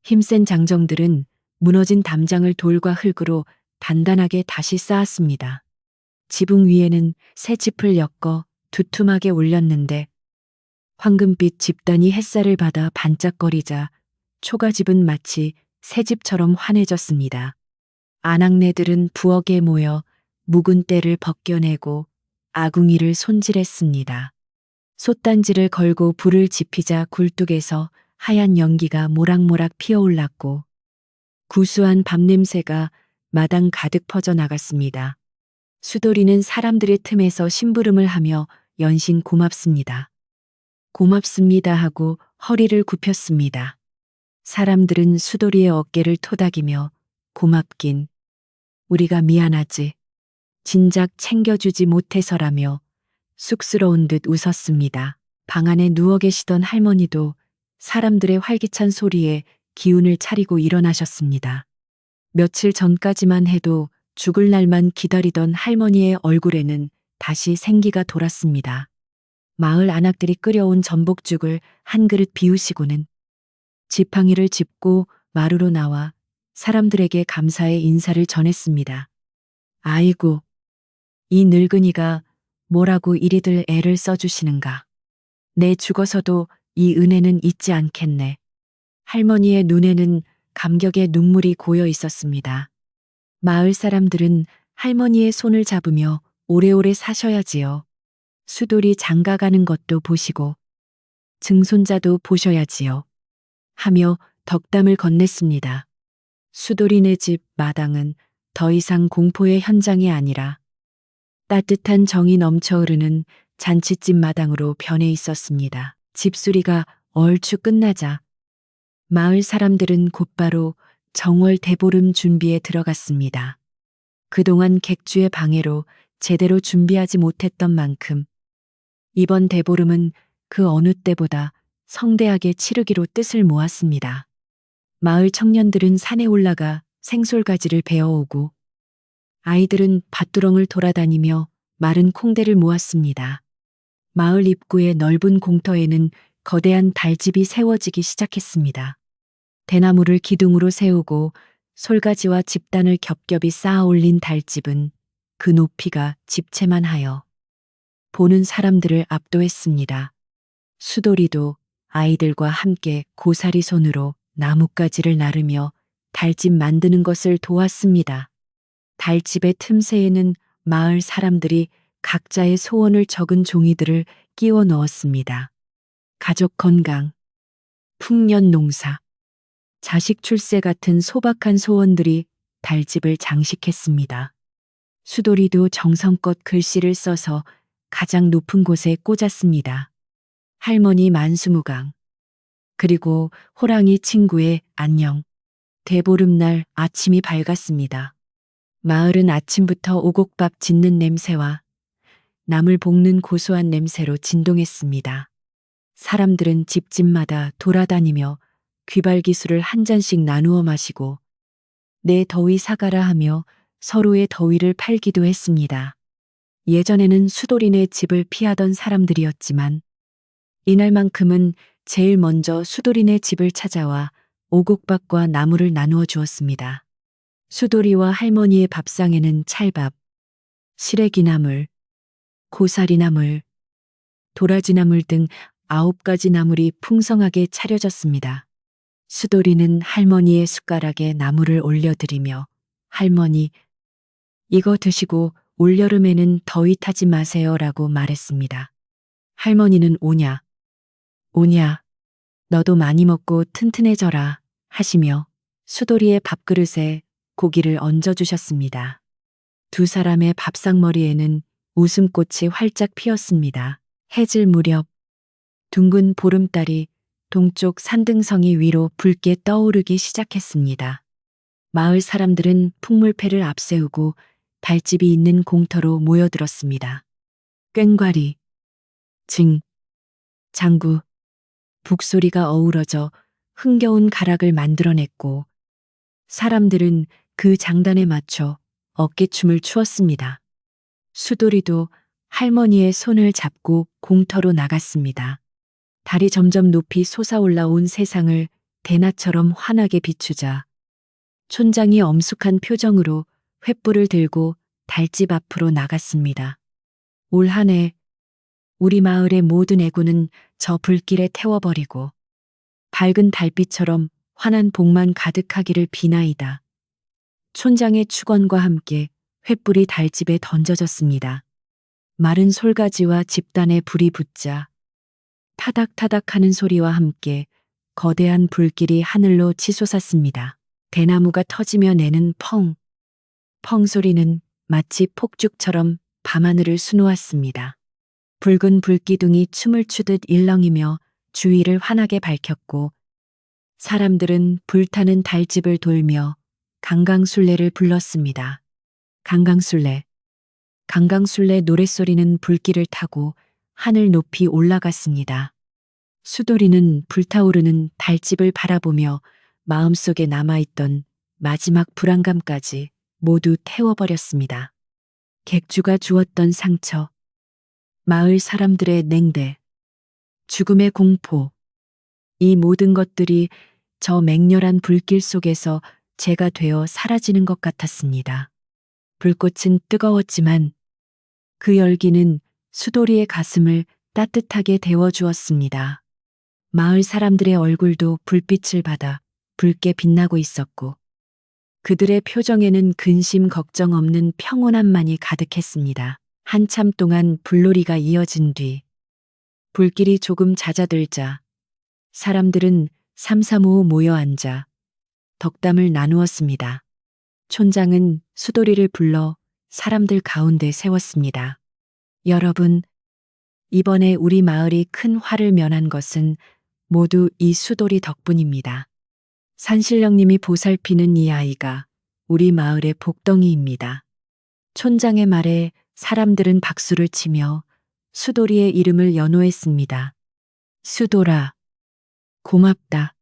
힘센 장정들은 무너진 담장을 돌과 흙으로 단단하게 다시 쌓았습니다. 지붕 위에는 새 짚을 엮어 두툼하게 올렸는데 황금빛 집단이 햇살을 받아 반짝거리자 초가집은 마치 새 집처럼 환해졌습니다. 아낙네들은 부엌에 모여 묵은 때를 벗겨내고 아궁이를 손질했습니다. 솥단지를 걸고 불을 지피자 굴뚝에서 하얀 연기가 모락모락 피어올랐고 구수한 밥냄새가 마당 가득 퍼져나갔습니다. 수돌이는 사람들의 틈에서 심부름을 하며 연신 고맙습니다. 고맙습니다 하고 허리를 굽혔습니다. 사람들은 수돌이의 어깨를 토닥이며 고맙긴 우리가 미안하지. 진작 챙겨주지 못해서라며 쑥스러운 듯 웃었습니다. 방 안에 누워 계시던 할머니도 사람들의 활기찬 소리에 기운을 차리고 일어나셨습니다. 며칠 전까지만 해도 죽을 날만 기다리던 할머니의 얼굴에는 다시 생기가 돌았습니다. 마을 아낙들이 끓여온 전복죽을 한 그릇 비우시고는 지팡이를 짚고 마루로 나와 사람들에게 감사의 인사를 전했습니다. 아이고, 이 늙은이가 뭐라고 이리들 애를 써주시는가. 내 죽어서도 이 은혜는 잊지 않겠네. 할머니의 눈에는 감격의 눈물이 고여 있었습니다. 마을 사람들은 할머니의 손을 잡으며 오래오래 사셔야지요. 수돌이 장가가는 것도 보시고 증손자도 보셔야지요. 하며 덕담을 건넸습니다. 수돌이네 집 마당은 더 이상 공포의 현장이 아니라 따뜻한 정이 넘쳐 흐르는 잔칫집 마당으로 변해 있었습니다. 집수리가 얼추 끝나자 마을 사람들은 곧바로 정월 대보름 준비에 들어갔습니다. 그동안 객주의 방해로 제대로 준비하지 못했던 만큼 이번 대보름은 그 어느 때보다 성대하게 치르기로 뜻을 모았습니다. 마을 청년들은 산에 올라가 생솔가지를 베어오고 아이들은 밭두렁을 돌아다니며 마른 콩대를 모았습니다. 마을 입구의 넓은 공터에는 거대한 달집이 세워지기 시작했습니다. 대나무를 기둥으로 세우고 솔가지와 집단을 겹겹이 쌓아 올린 달집은 그 높이가 집채만 하여 보는 사람들을 압도했습니다. 수돌이도 아이들과 함께 고사리 손으로 나뭇가지를 나르며 달집 만드는 것을 도왔습니다. 달집의 틈새에는 마을 사람들이 각자의 소원을 적은 종이들을 끼워 넣었습니다. 가족 건강, 풍년 농사, 자식 출세 같은 소박한 소원들이 달집을 장식했습니다. 수돌이도 정성껏 글씨를 써서 가장 높은 곳에 꽂았습니다. 할머니 만수무강, 그리고 호랑이 친구의 안녕. 대보름날 아침이 밝았습니다. 마을은 아침부터 오곡밥 짓는 냄새와 나물 볶는 고소한 냄새로 진동했습니다. 사람들은 집집마다 돌아다니며 귀발기술을 한 잔씩 나누어 마시고 내 더위 사가라 하며 서로의 더위를 팔기도 했습니다. 예전에는 수돌이네 집을 피하던 사람들이었지만 이날만큼은 제일 먼저 수돌이네 집을 찾아와 오곡밥과 나물을 나누어 주었습니다. 수돌이와 할머니의 밥상에는 찰밥, 시래기나물, 고사리나물, 도라지나물 등 9가지 나물이 풍성하게 차려졌습니다. 수돌이는 할머니의 숟가락에 나물을 올려드리며 할머니, 이거 드시고 올여름에는 더위 타지 마세요라고 말했습니다. 할머니는 오냐, 오냐, 너도 많이 먹고 튼튼해져라 하시며 수돌이의 밥그릇에 고기를 얹어주셨습니다. 두 사람의 밥상머리에는 웃음꽃이 활짝 피었습니다. 해질 무렵 둥근 보름달이 동쪽 산등성이 위로 붉게 떠오르기 시작했습니다. 마을 사람들은 풍물패를 앞세우고 달집이 있는 공터로 모여들었습니다. 꽹과리, 징, 장구, 북소리가 어우러져 흥겨운 가락을 만들어냈고 사람들은 그 장단에 맞춰 어깨춤을 추었습니다. 수돌이도 할머니의 손을 잡고 공터로 나갔습니다. 달이 점점 높이 솟아올라온 세상을 대낮처럼 환하게 비추자 촌장이 엄숙한 표정으로 횃불을 들고 달집 앞으로 나갔습니다. 올 한 해 우리 마을의 모든 애구는 저 불길에 태워버리고 밝은 달빛처럼 환한 복만 가득하기를 비나이다. 촌장의 축원과 함께 횃불이 달집에 던져졌습니다. 마른 솔가지와 집단에 불이 붙자 타닥타닥 하는 소리와 함께 거대한 불길이 하늘로 치솟았습니다. 대나무가 터지며 내는 펑, 펑 소리는 마치 폭죽처럼 밤하늘을 수놓았습니다. 붉은 불기둥이 춤을 추듯 일렁이며 주위를 환하게 밝혔고 사람들은 불타는 달집을 돌며 강강술래를 불렀습니다. 강강술래. 강강술래 노랫소리는 불길을 타고 하늘 높이 올라갔습니다. 수돌이는 불타오르는 달집을 바라보며 마음속에 남아있던 마지막 불안감까지 모두 태워버렸습니다. 객주가 주었던 상처, 마을 사람들의 냉대, 죽음의 공포, 이 모든 것들이 저 맹렬한 불길 속에서 재가 되어 사라지는 것 같았습니다. 불꽃은 뜨거웠지만 그 열기는 수돌이의 가슴을 따뜻하게 데워주었습니다. 마을 사람들의 얼굴도 불빛을 받아 붉게 빛나고 있었고 그들의 표정에는 근심 걱정 없는 평온함만이 가득했습니다. 한참 동안 불놀이가 이어진 뒤 불길이 조금 잦아들자 사람들은 삼삼오오 모여 앉아 덕담을 나누었습니다. 촌장은 수돌이를 불러 사람들 가운데 세웠습니다. 여러분, 이번에 우리 마을이 큰 화를 면한 것은 모두 이 수돌이 덕분입니다. 산신령님이 보살피는 이 아이가 우리 마을의 복덩이입니다. 촌장의 말에 사람들은 박수를 치며 수돌이의 이름을 연호했습니다. 수돌아, 고맙다.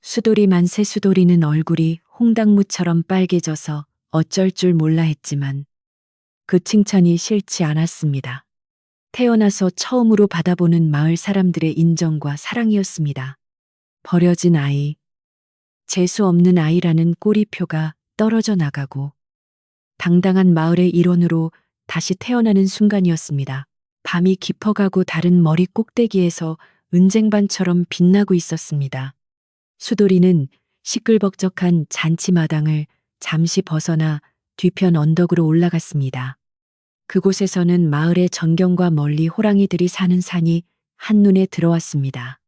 수돌이 만세. 수돌이는 얼굴이 홍당무처럼 빨개져서 어쩔 줄 몰라 했지만 그 칭찬이 싫지 않았습니다. 태어나서 처음으로 받아보는 마을 사람들의 인정과 사랑이었습니다. 버려진 아이, 재수 없는 아이라는 꼬리표가 떨어져 나가고 당당한 마을의 일원으로 다시 태어나는 순간이었습니다. 밤이 깊어가고 달은 머리 꼭대기에서 은쟁반처럼 빛나고 있었습니다. 수돌이는 시끌벅적한 잔치마당을 잠시 벗어나 뒤편 언덕으로 올라갔습니다. 그곳에서는 마을의 전경과 멀리 호랑이들이 사는 산이 한눈에 들어왔습니다.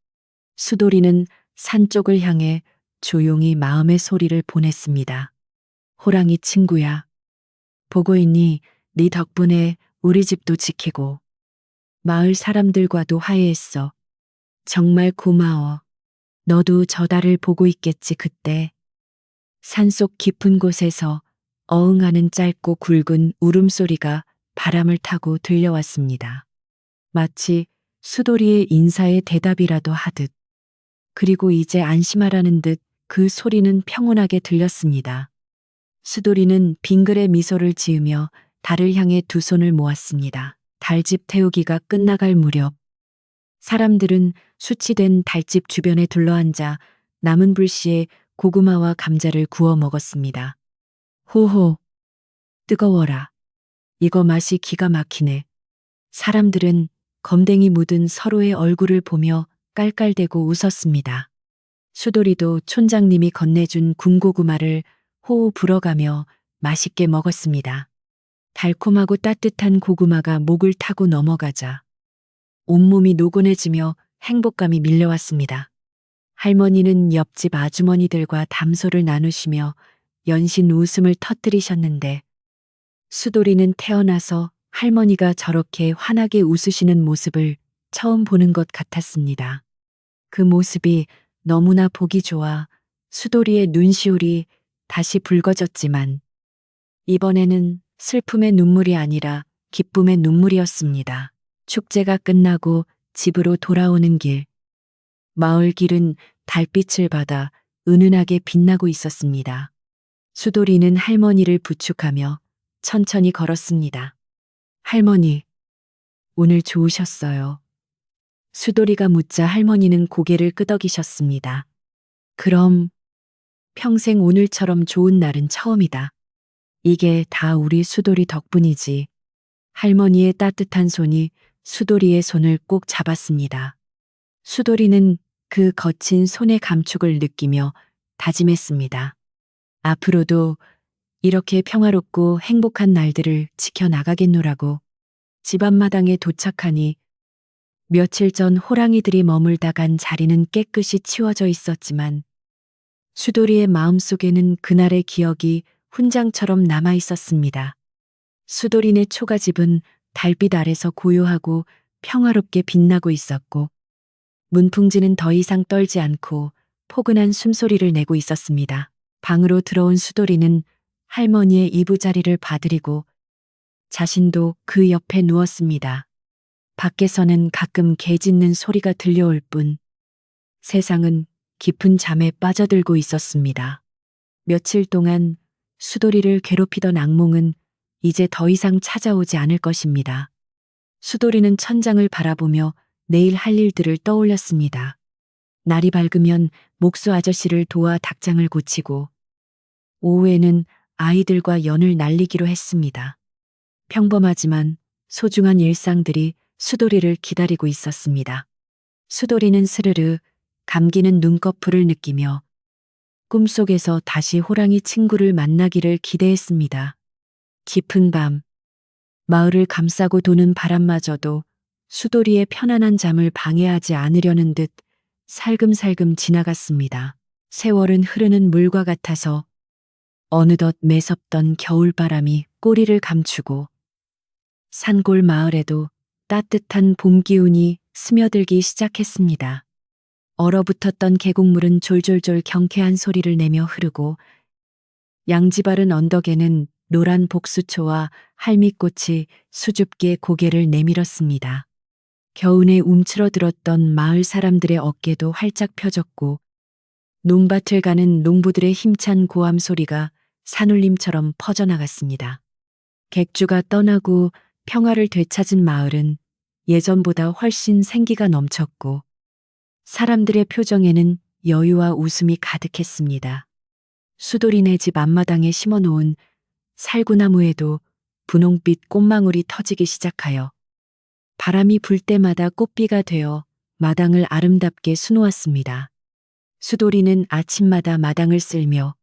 수돌이는 산 쪽을 향해 조용히 마음의 소리를 보냈습니다. 호랑이 친구야, 보고 있니? 네 덕분에 우리 집도 지키고 마을 사람들과도 화해했어. 정말 고마워. 너도 저 달을 보고 있겠지. 그때 산속 깊은 곳에서 어흥하는 짧고 굵은 울음소리가 바람을 타고 들려왔습니다. 마치 수돌이의 인사의 대답이라도 하듯. 그리고 이제 안심하라는 듯 그 소리는 평온하게 들렸습니다. 수돌이는 빙그레 미소를 지으며 달을 향해 두 손을 모았습니다. 달집 태우기가 끝나갈 무렵 사람들은 수치된 달집 주변에 둘러앉아 남은 불씨에 고구마와 감자를 구워 먹었습니다. 호호, 뜨거워라. 이거 맛이 기가 막히네. 사람들은 검댕이 묻은 서로의 얼굴을 보며 깔깔대고 웃었습니다. 수돌이도 촌장님이 건네준 군고구마를 호호 불어가며 맛있게 먹었습니다. 달콤하고 따뜻한 고구마가 목을 타고 넘어가자 온몸이 노곤해지며 행복감이 밀려왔습니다. 할머니는 옆집 아주머니들과 담소를 나누시며 연신 웃음을 터뜨리셨는데 수돌이는 태어나서 할머니가 저렇게 환하게 웃으시는 모습을 처음 보는 것 같았습니다. 그 모습이 너무나 보기 좋아 수돌이의 눈시울이 다시 붉어졌지만 이번에는 슬픔의 눈물이 아니라 기쁨의 눈물이었습니다. 축제가 끝나고 집으로 돌아오는 길. 마을 길은 달빛을 받아 은은하게 빛나고 있었습니다. 수돌이는 할머니를 부축하며 천천히 걸었습니다. 할머니, 오늘 좋으셨어요. 수돌이가 묻자 할머니는 고개를 끄덕이셨습니다. 그럼 평생 오늘처럼 좋은 날은 처음이다. 이게 다 우리 수돌이 덕분이지. 할머니의 따뜻한 손이 수돌이의 손을 꼭 잡았습니다. 수돌이는 그 거친 손의 감촉을 느끼며 다짐했습니다. 앞으로도 이렇게 평화롭고 행복한 날들을 지켜나가겠노라고. 집 앞마당에 도착하니 며칠 전 호랑이들이 머물다 간 자리는 깨끗이 치워져 있었지만 수돌이의 마음속에는 그날의 기억이 훈장처럼 남아 있었습니다. 수돌이네 초가집은 달빛 아래서 고요하고 평화롭게 빛나고 있었고 문풍지는 더 이상 떨지 않고 포근한 숨소리를 내고 있었습니다. 방으로 들어온 수돌이는 할머니의 이부자리를 봐드리고 자신도 그 옆에 누웠습니다. 밖에서는 가끔 개 짖는 소리가 들려올 뿐 세상은 깊은 잠에 빠져들고 있었습니다. 며칠 동안 수돌이를 괴롭히던 악몽은 이제 더 이상 찾아오지 않을 것입니다. 수돌이는 천장을 바라보며 내일 할 일들을 떠올렸습니다. 날이 밝으면 목수 아저씨를 도와 닭장을 고치고 오후에는 아이들과 연을 날리기로 했습니다. 평범하지만 소중한 일상들이 수돌이를 기다리고 있었습니다. 수돌이는 스르르 감기는 눈꺼풀을 느끼며 꿈속에서 다시 호랑이 친구를 만나기를 기대했습니다. 깊은 밤, 마을을 감싸고 도는 바람마저도 수돌이의 편안한 잠을 방해하지 않으려는 듯 살금살금 지나갔습니다. 세월은 흐르는 물과 같아서 어느덧 매섭던 겨울바람이 꼬리를 감추고 산골 마을에도 따뜻한 봄 기운이 스며들기 시작했습니다. 얼어붙었던 계곡물은 졸졸졸 경쾌한 소리를 내며 흐르고 양지바른 언덕에는 노란 복수초와 할미꽃이 수줍게 고개를 내밀었습니다. 겨우내 움츠러들었던 마을 사람들의 어깨도 활짝 펴졌고 논밭을 가는 농부들의 힘찬 고함 소리가 산울림처럼 퍼져나갔습니다. 객주가 떠나고 평화를 되찾은 마을은 예전보다 훨씬 생기가 넘쳤고 사람들의 표정에는 여유와 웃음이 가득했습니다. 수돌이네 집 앞마당에 심어놓은 살구나무에도 분홍빛 꽃망울이 터지기 시작하여 바람이 불 때마다 꽃비가 되어 마당을 아름답게 수놓았습니다. 수돌이는 아침마다 마당을 쓸며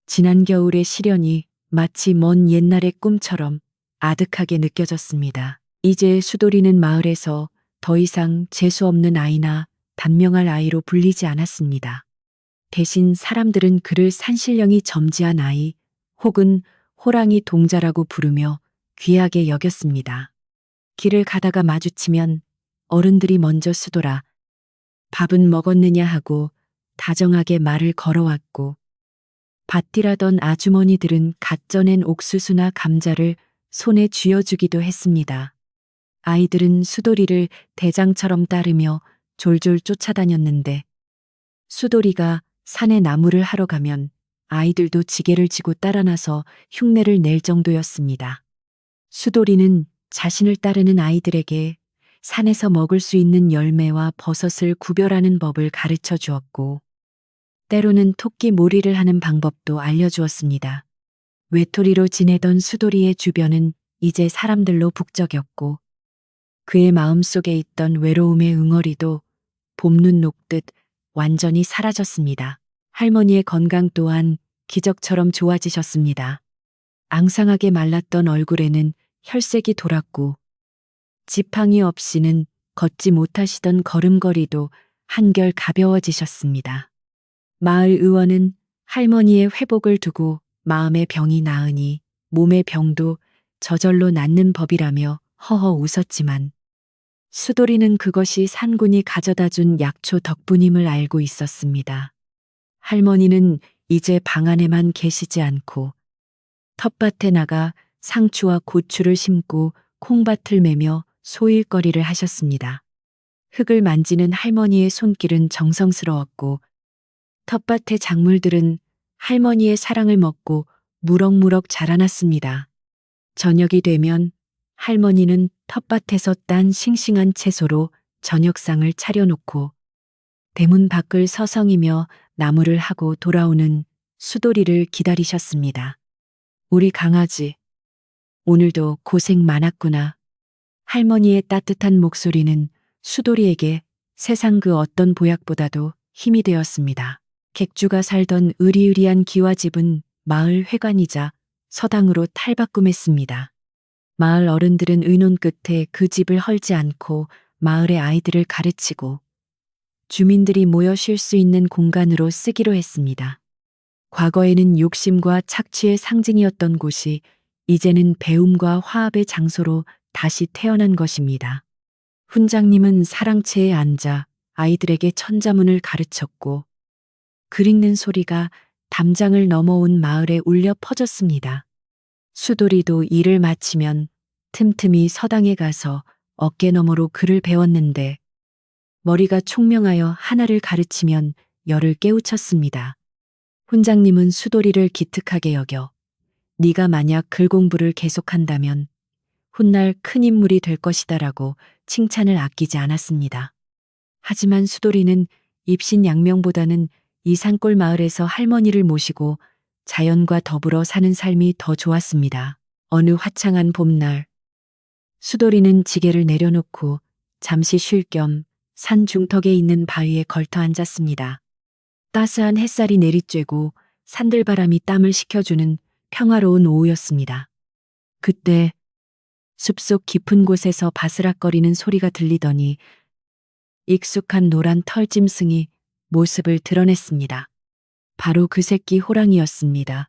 지난 겨울의 시련이 마치 먼 옛날의 꿈처럼 아득하게 느껴졌습니다. 이제 수돌이는 마을에서 더 이상 재수없는 아이나 단명할 아이로 불리지 않았습니다. 대신 사람들은 그를 산신령이 점지한 아이 혹은 호랑이 동자라고 부르며 귀하게 여겼습니다. 길을 가다가 마주치면 어른들이 먼저 수돌아 밥은 먹었느냐 하고 다정하게 말을 걸어왔고 밭일하던 아주머니들은 갓 쪄낸 옥수수나 감자를 손에 쥐어주기도 했습니다. 아이들은 수돌이를 대장처럼 따르며 졸졸 쫓아다녔는데 수돌이가 산에 나무를 하러 가면 아이들도 지게를 지고 따라 나서 흉내를 낼 정도였습니다. 수돌이는 자신을 따르는 아이들에게 산에서 먹을 수 있는 열매와 버섯을 구별하는 법을 가르쳐 주었고 때로는 토끼 몰이를 하는 방법도 알려주었습니다. 외톨이로 지내던 수돌이의 주변은 이제 사람들로 북적였고 그의 마음속에 있던 외로움의 응어리도 봄눈 녹듯 완전히 사라졌습니다. 할머니의 건강 또한 기적처럼 좋아지셨습니다. 앙상하게 말랐던 얼굴에는 혈색이 돌았고 지팡이 없이는 걷지 못하시던 걸음걸이도 한결 가벼워지셨습니다. 마을 의원은 할머니의 회복을 두고 마음의 병이 나으니 몸의 병도 저절로 낫는 법이라며 허허 웃었지만 수돌이는 그것이 산군이 가져다 준 약초 덕분임을 알고 있었습니다. 할머니는 이제 방 안에만 계시지 않고 텃밭에 나가 상추와 고추를 심고 콩밭을 매며 소일거리를 하셨습니다. 흙을 만지는 할머니의 손길은 정성스러웠고 텃밭의 작물들은 할머니의 사랑을 먹고 무럭무럭 자라났습니다. 저녁이 되면 할머니는 텃밭에서 딴 싱싱한 채소로 저녁상을 차려놓고 대문 밖을 서성이며 나무를 하고 돌아오는 수돌이를 기다리셨습니다. 우리 강아지, 오늘도 고생 많았구나. 할머니의 따뜻한 목소리는 수돌이에게 세상 그 어떤 보약보다도 힘이 되었습니다. 객주가 살던 으리으리한 기와집은 마을 회관이자 서당으로 탈바꿈했습니다. 마을 어른들은 의논 끝에 그 집을 헐지 않고 마을의 아이들을 가르치고 주민들이 모여 쉴 수 있는 공간으로 쓰기로 했습니다. 과거에는 욕심과 착취의 상징이었던 곳이 이제는 배움과 화합의 장소로 다시 태어난 것입니다. 훈장님은 사랑채에 앉아 아이들에게 천자문을 가르쳤고 글 읽는 소리가 담장을 넘어온 마을에 울려 퍼졌습니다. 수돌이도 일을 마치면 틈틈이 서당에 가서 어깨너머로 글을 배웠는데 머리가 총명하여 하나를 가르치면 열을 깨우쳤습니다. 훈장님은 수돌이를 기특하게 여겨 네가 만약 글 공부를 계속한다면 훗날 큰 인물이 될 것이다라고 칭찬을 아끼지 않았습니다. 하지만 수돌이는 입신양명보다는 이 산골 마을에서 할머니를 모시고 자연과 더불어 사는 삶이 더 좋았습니다. 어느 화창한 봄날, 수돌이는 지게를 내려놓고 잠시 쉴 겸 산 중턱에 있는 바위에 걸터 앉았습니다. 따스한 햇살이 내리쬐고 산들바람이 땀을 식혀주는 평화로운 오후였습니다. 그때 숲속 깊은 곳에서 바스락거리는 소리가 들리더니 익숙한 노란 털짐승이 모습을 드러냈습니다. 바로 그 새끼 호랑이였습니다.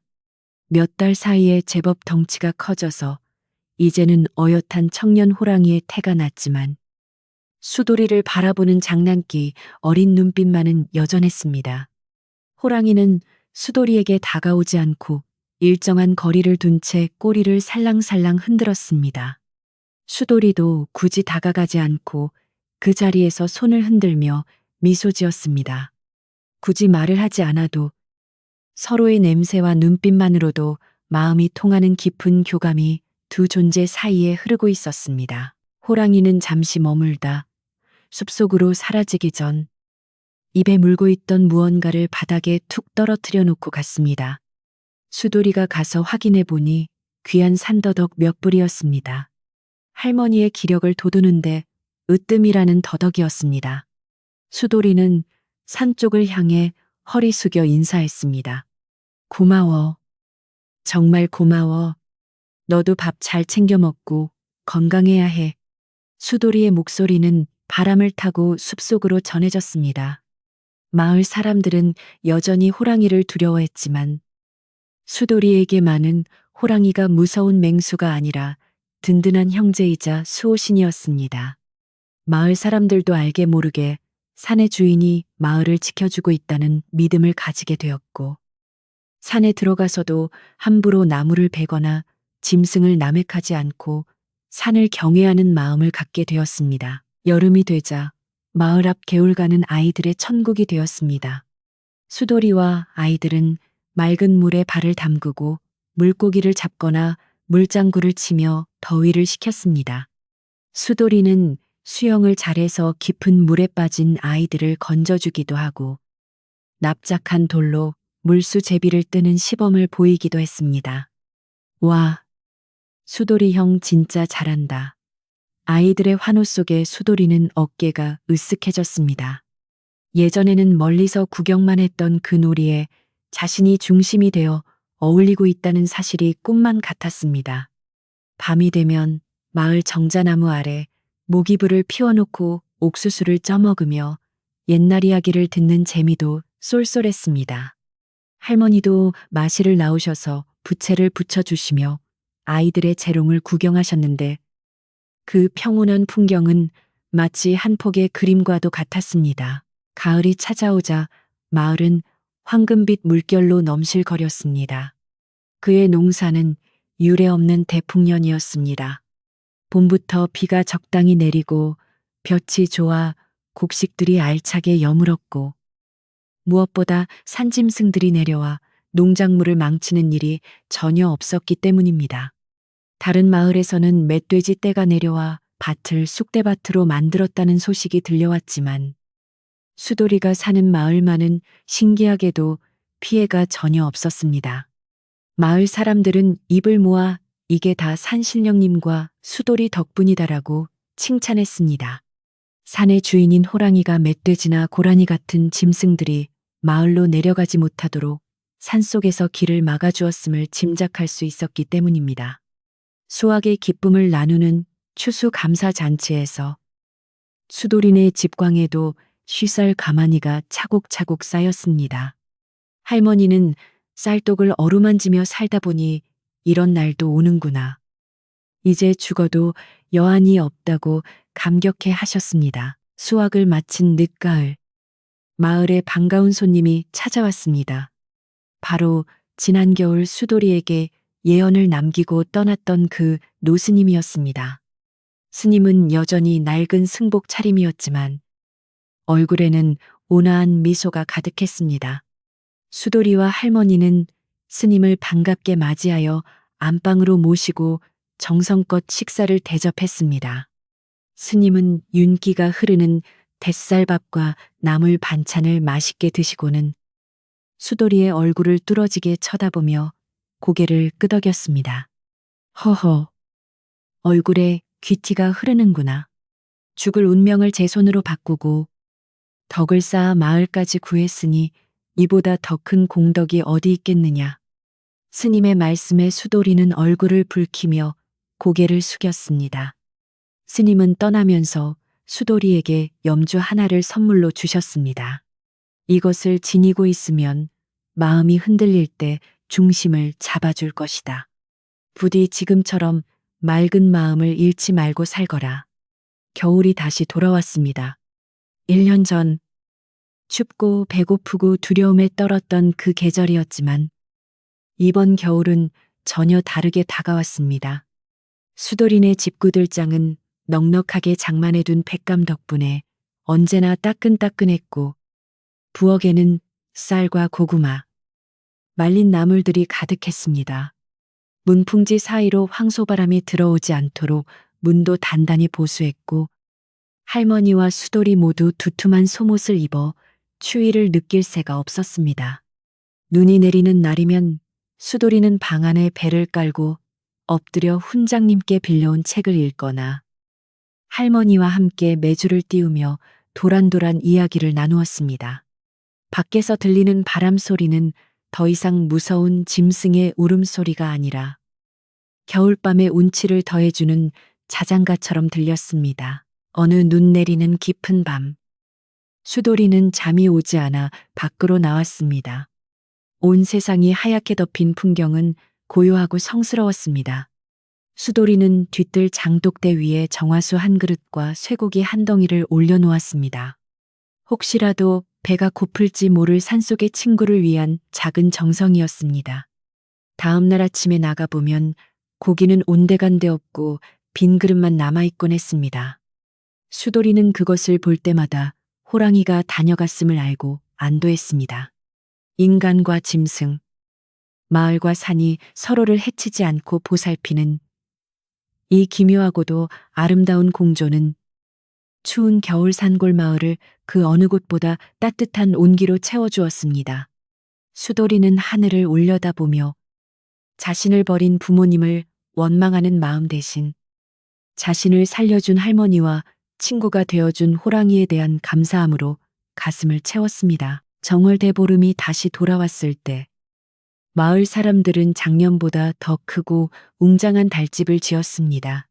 몇 달 사이에 제법 덩치가 커져서 이제는 어엿한 청년 호랑이의 태가 났지만 수돌이를 바라보는 장난기 어린 눈빛만은 여전했습니다. 호랑이는 수돌이에게 다가오지 않고 일정한 거리를 둔 채 꼬리를 살랑살랑 흔들었습니다. 수돌이도 굳이 다가가지 않고 그 자리에서 손을 흔들며 미소 지었습니다. 굳이 말을 하지 않아도 서로의 냄새와 눈빛만으로도 마음이 통하는 깊은 교감이 두 존재 사이에 흐르고 있었습니다. 호랑이는 잠시 머물다 숲속으로 사라지기 전 입에 물고 있던 무언가를 바닥에 툭 떨어뜨려 놓고 갔습니다. 수돌이가 가서 확인해 보니 귀한 산더덕 몇 뿌리였습니다. 할머니의 기력을 돋우는데 으뜸이라는 더덕이었습니다. 수돌이는 산 쪽을 향해 허리 숙여 인사했습니다. 고마워. 정말 고마워. 너도 밥 잘 챙겨 먹고 건강해야 해. 수돌이의 목소리는 바람을 타고 숲속으로 전해졌습니다. 마을 사람들은 여전히 호랑이를 두려워했지만 수돌이에게만은 호랑이가 무서운 맹수가 아니라 든든한 형제이자 수호신이었습니다. 마을 사람들도 알게 모르게 산의 주인이 마을을 지켜주고 있다는 믿음을 가지게 되었고 산에 들어가서도 함부로 나무를 베거나 짐승을 남획하지 않고 산을 경외하는 마음을 갖게 되었습니다. 여름이 되자 마을 앞 개울가는 아이들의 천국이 되었습니다. 수돌이와 아이들은 맑은 물에 발을 담그고 물고기를 잡거나 물장구를 치며 더위를 식혔습니다. 수돌이는 수영을 잘해서 깊은 물에 빠진 아이들을 건져주기도 하고 납작한 돌로 물수 제비를 뜨는 시범을 보이기도 했습니다. 와, 수돌이 형 진짜 잘한다. 아이들의 환호 속에 수돌이는 어깨가 으쓱해졌습니다. 예전에는 멀리서 구경만 했던 그 놀이에 자신이 중심이 되어 어울리고 있다는 사실이 꿈만 같았습니다. 밤이 되면 마을 정자나무 아래 모기불을 피워놓고 옥수수를 쪄먹으며 옛날 이야기를 듣는 재미도 쏠쏠했습니다. 할머니도 마시를 나오셔서 부채를 붙여주시며 아이들의 재롱을 구경하셨는데 그 평온한 풍경은 마치 한 폭의 그림과도 같았습니다. 가을이 찾아오자 마을은 황금빛 물결로 넘실거렸습니다. 그의 농사는 유례없는 대풍년이었습니다. 봄부터 비가 적당히 내리고 볕이 좋아 곡식들이 알차게 여물었고 무엇보다 산짐승들이 내려와 농작물을 망치는 일이 전혀 없었기 때문입니다. 다른 마을에서는 멧돼지 떼가 내려와 밭을 쑥대밭으로 만들었다는 소식이 들려왔지만 수돌이가 사는 마을만은 신기하게도 피해가 전혀 없었습니다. 마을 사람들은 입을 모아 이게 다 산신령님과 수돌이 덕분이다라고 칭찬했습니다. 산의 주인인 호랑이가 멧돼지나 고라니 같은 짐승들이 마을로 내려가지 못하도록 산속에서 길을 막아주었음을 짐작할 수 있었기 때문입니다. 수확의 기쁨을 나누는 추수감사잔치에서 수돌이네 집광에도 쉬살 가마니가 차곡차곡 쌓였습니다. 할머니는 쌀독을 어루만지며 살다 보니 이런 날도 오는구나. 이제 죽어도 여한이 없다고 감격해 하셨습니다. 수확을 마친 늦가을, 마을에 반가운 손님이 찾아왔습니다. 바로 지난 겨울 수돌이에게 예언을 남기고 떠났던 그 노스님이었습니다. 스님은 여전히 낡은 승복 차림이었지만 얼굴에는 온화한 미소가 가득했습니다. 수돌이와 할머니는 스님을 반갑게 맞이하여 안방으로 모시고 정성껏 식사를 대접했습니다. 스님은 윤기가 흐르는 뱃살밥과 나물 반찬을 맛있게 드시고는 수돌이의 얼굴을 뚫어지게 쳐다보며 고개를 끄덕였습니다. 허허, 얼굴에 귀티가 흐르는구나. 죽을 운명을 제 손으로 바꾸고 덕을 쌓아 마을까지 구했으니 이보다 더 큰 공덕이 어디 있겠느냐. 스님의 말씀에 수돌이는 얼굴을 붉히며 고개를 숙였습니다. 스님은 떠나면서 수돌이에게 염주 하나를 선물로 주셨습니다. 이것을 지니고 있으면 마음이 흔들릴 때 중심을 잡아줄 것이다. 부디 지금처럼 맑은 마음을 잃지 말고 살거라. 겨울이 다시 돌아왔습니다. 1년 전 춥고 배고프고 두려움에 떨었던 그 계절이었지만 이번 겨울은 전혀 다르게 다가왔습니다. 수돌이네 집구들장은 넉넉하게 장만해둔 백감 덕분에 언제나 따끈따끈했고 부엌에는 쌀과 고구마, 말린 나물들이 가득했습니다. 문풍지 사이로 황소바람이 들어오지 않도록 문도 단단히 보수했고 할머니와 수돌이 모두 두툼한 속옷을 입어 추위를 느낄 새가 없었습니다. 눈이 내리는 날이면 수돌이는 방 안에 배를 깔고 엎드려 훈장님께 빌려온 책을 읽거나 할머니와 함께 메주를 띄우며 도란도란 이야기를 나누었습니다. 밖에서 들리는 바람 소리는 더 이상 무서운 짐승의 울음소리가 아니라 겨울밤의 운치를 더해주는 자장가처럼 들렸습니다. 어느 눈 내리는 깊은 밤, 수돌이는 잠이 오지 않아 밖으로 나왔습니다. 온 세상이 하얗게 덮인 풍경은 고요하고 성스러웠습니다. 수돌이는 뒤뜰 장독대 위에 정화수 한 그릇과 쇠고기 한 덩이를 올려놓았습니다. 혹시라도 배가 고플지 모를 산속의 친구를 위한 작은 정성이었습니다. 다음 날 아침에 나가보면 고기는 온데간데 없고 빈 그릇만 남아있곤 했습니다. 수돌이는 그것을 볼 때마다 호랑이가 다녀갔음을 알고 안도했습니다. 인간과 짐승, 마을과 산이 서로를 해치지 않고 보살피는 이 기묘하고도 아름다운 공조는 추운 겨울 산골 마을을 그 어느 곳보다 따뜻한 온기로 채워주었습니다. 수돌이는 하늘을 올려다보며 자신을 버린 부모님을 원망하는 마음 대신 자신을 살려준 할머니와 친구가 되어준 호랑이에 대한 감사함으로 가슴을 채웠습니다. 정월 대보름이 다시 돌아왔을 때 마을 사람들은 작년보다 더 크고 웅장한 달집을 지었습니다.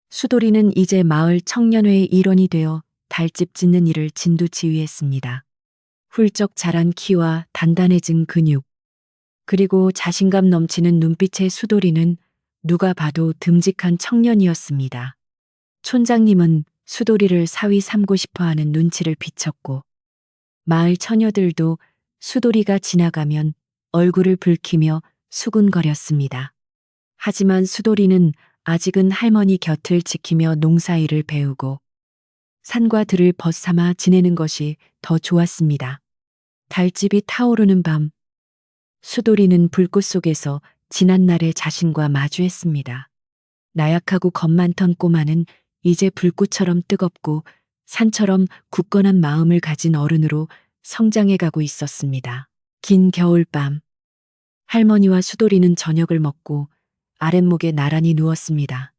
수돌이는 이제 마을 청년회의 일원이 되어 달집 짓는 일을 진두지휘했습니다. 훌쩍 자란 키와 단단해진 근육, 그리고 자신감 넘치는 눈빛의 수돌이는 누가 봐도 듬직한 청년이었습니다. 촌장님은 수돌이를 사위 삼고 싶어하는 눈치를 비쳤고 마을 처녀들도 수돌이가 지나가면 얼굴을 붉히며 수군거렸습니다. 하지만 수돌이는 아직은 할머니 곁을 지키며 농사일을 배우고 산과 들을 벗삼아 지내는 것이 더 좋았습니다. 달집이 타오르는 밤, 수돌이는 불꽃 속에서 지난날의 자신과 마주했습니다. 나약하고 겁 많던 꼬마는 이제 불꽃처럼 뜨겁고 산처럼 굳건한 마음을 가진 어른으로 성장해 가고 있었습니다. 긴 겨울밤, 할머니와 수돌이는 저녁을 먹고 아랫목에 나란히 누웠습니다.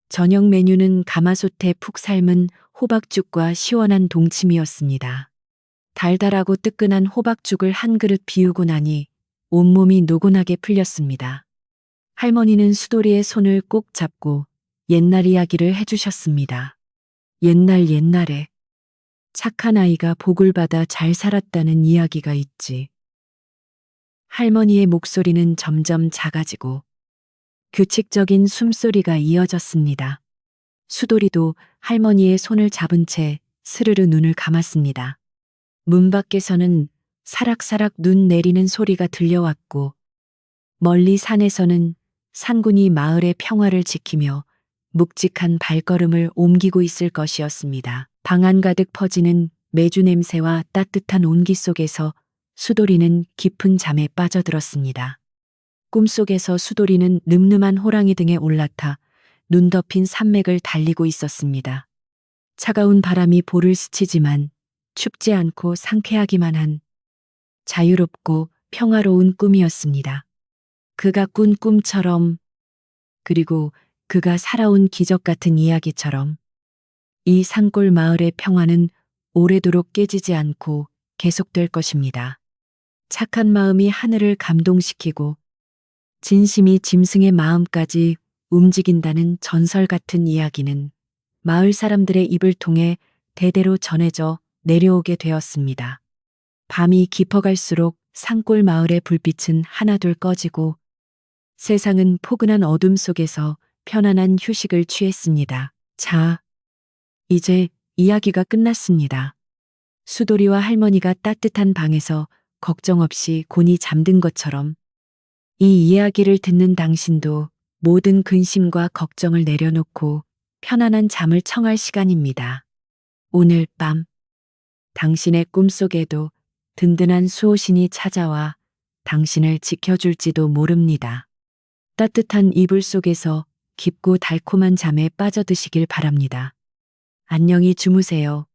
저녁 메뉴는 가마솥에 푹 삶은 호박죽과 시원한 동치미였습니다. 달달하고 뜨끈한 호박죽을 한 그릇 비우고 나니 온몸이 노곤하게 풀렸습니다. 할머니는 수돌이의 손을 꼭 잡고 옛날 이야기를 해주셨습니다. 옛날에 착한 아이가 복을 받아 잘 살았다는 이야기가 있지. 할머니의 목소리는 점점 작아지고 규칙적인 숨소리가 이어졌습니다. 수돌이도 할머니의 손을 잡은 채 스르르 눈을 감았습니다. 문 밖에서는 사락사락 눈 내리는 소리가 들려왔고 멀리 산에서는 산군이 마을의 평화를 지키며 묵직한 발걸음을 옮기고 있을 것이었습니다. 방 안 가득 퍼지는 메주 냄새와 따뜻한 온기 속에서 수돌이는 깊은 잠에 빠져들었습니다. 꿈속에서 수돌이는 늠름한 호랑이 등에 올라타 눈 덮인 산맥을 달리고 있었습니다. 차가운 바람이 볼을 스치지만 춥지 않고 상쾌하기만 한 자유롭고 평화로운 꿈이었습니다. 그가 꾼 꿈처럼, 그리고 그가 살아온 기적 같은 이야기처럼 이 산골 마을의 평화는 오래도록 깨지지 않고 계속될 것입니다. 착한 마음이 하늘을 감동시키고 진심이 짐승의 마음까지 움직인다는 전설 같은 이야기는 마을 사람들의 입을 통해 대대로 전해져 내려오게 되었습니다. 밤이 깊어갈수록 산골 마을의 불빛은 하나둘 꺼지고 세상은 포근한 어둠 속에서 편안한 휴식을 취했습니다. 자, 이제 이야기가 끝났습니다. 수돌이와 할머니가 따뜻한 방에서 걱정 없이 곤히 잠든 것처럼 이 이야기를 듣는 당신도 모든 근심과 걱정을 내려놓고 편안한 잠을 청할 시간입니다. 오늘 밤 당신의 꿈속에도 든든한 수호신이 찾아와 당신을 지켜줄지도 모릅니다. 따뜻한 이불 속에서 깊고 달콤한 잠에 빠져드시길 바랍니다. 안녕히 주무세요.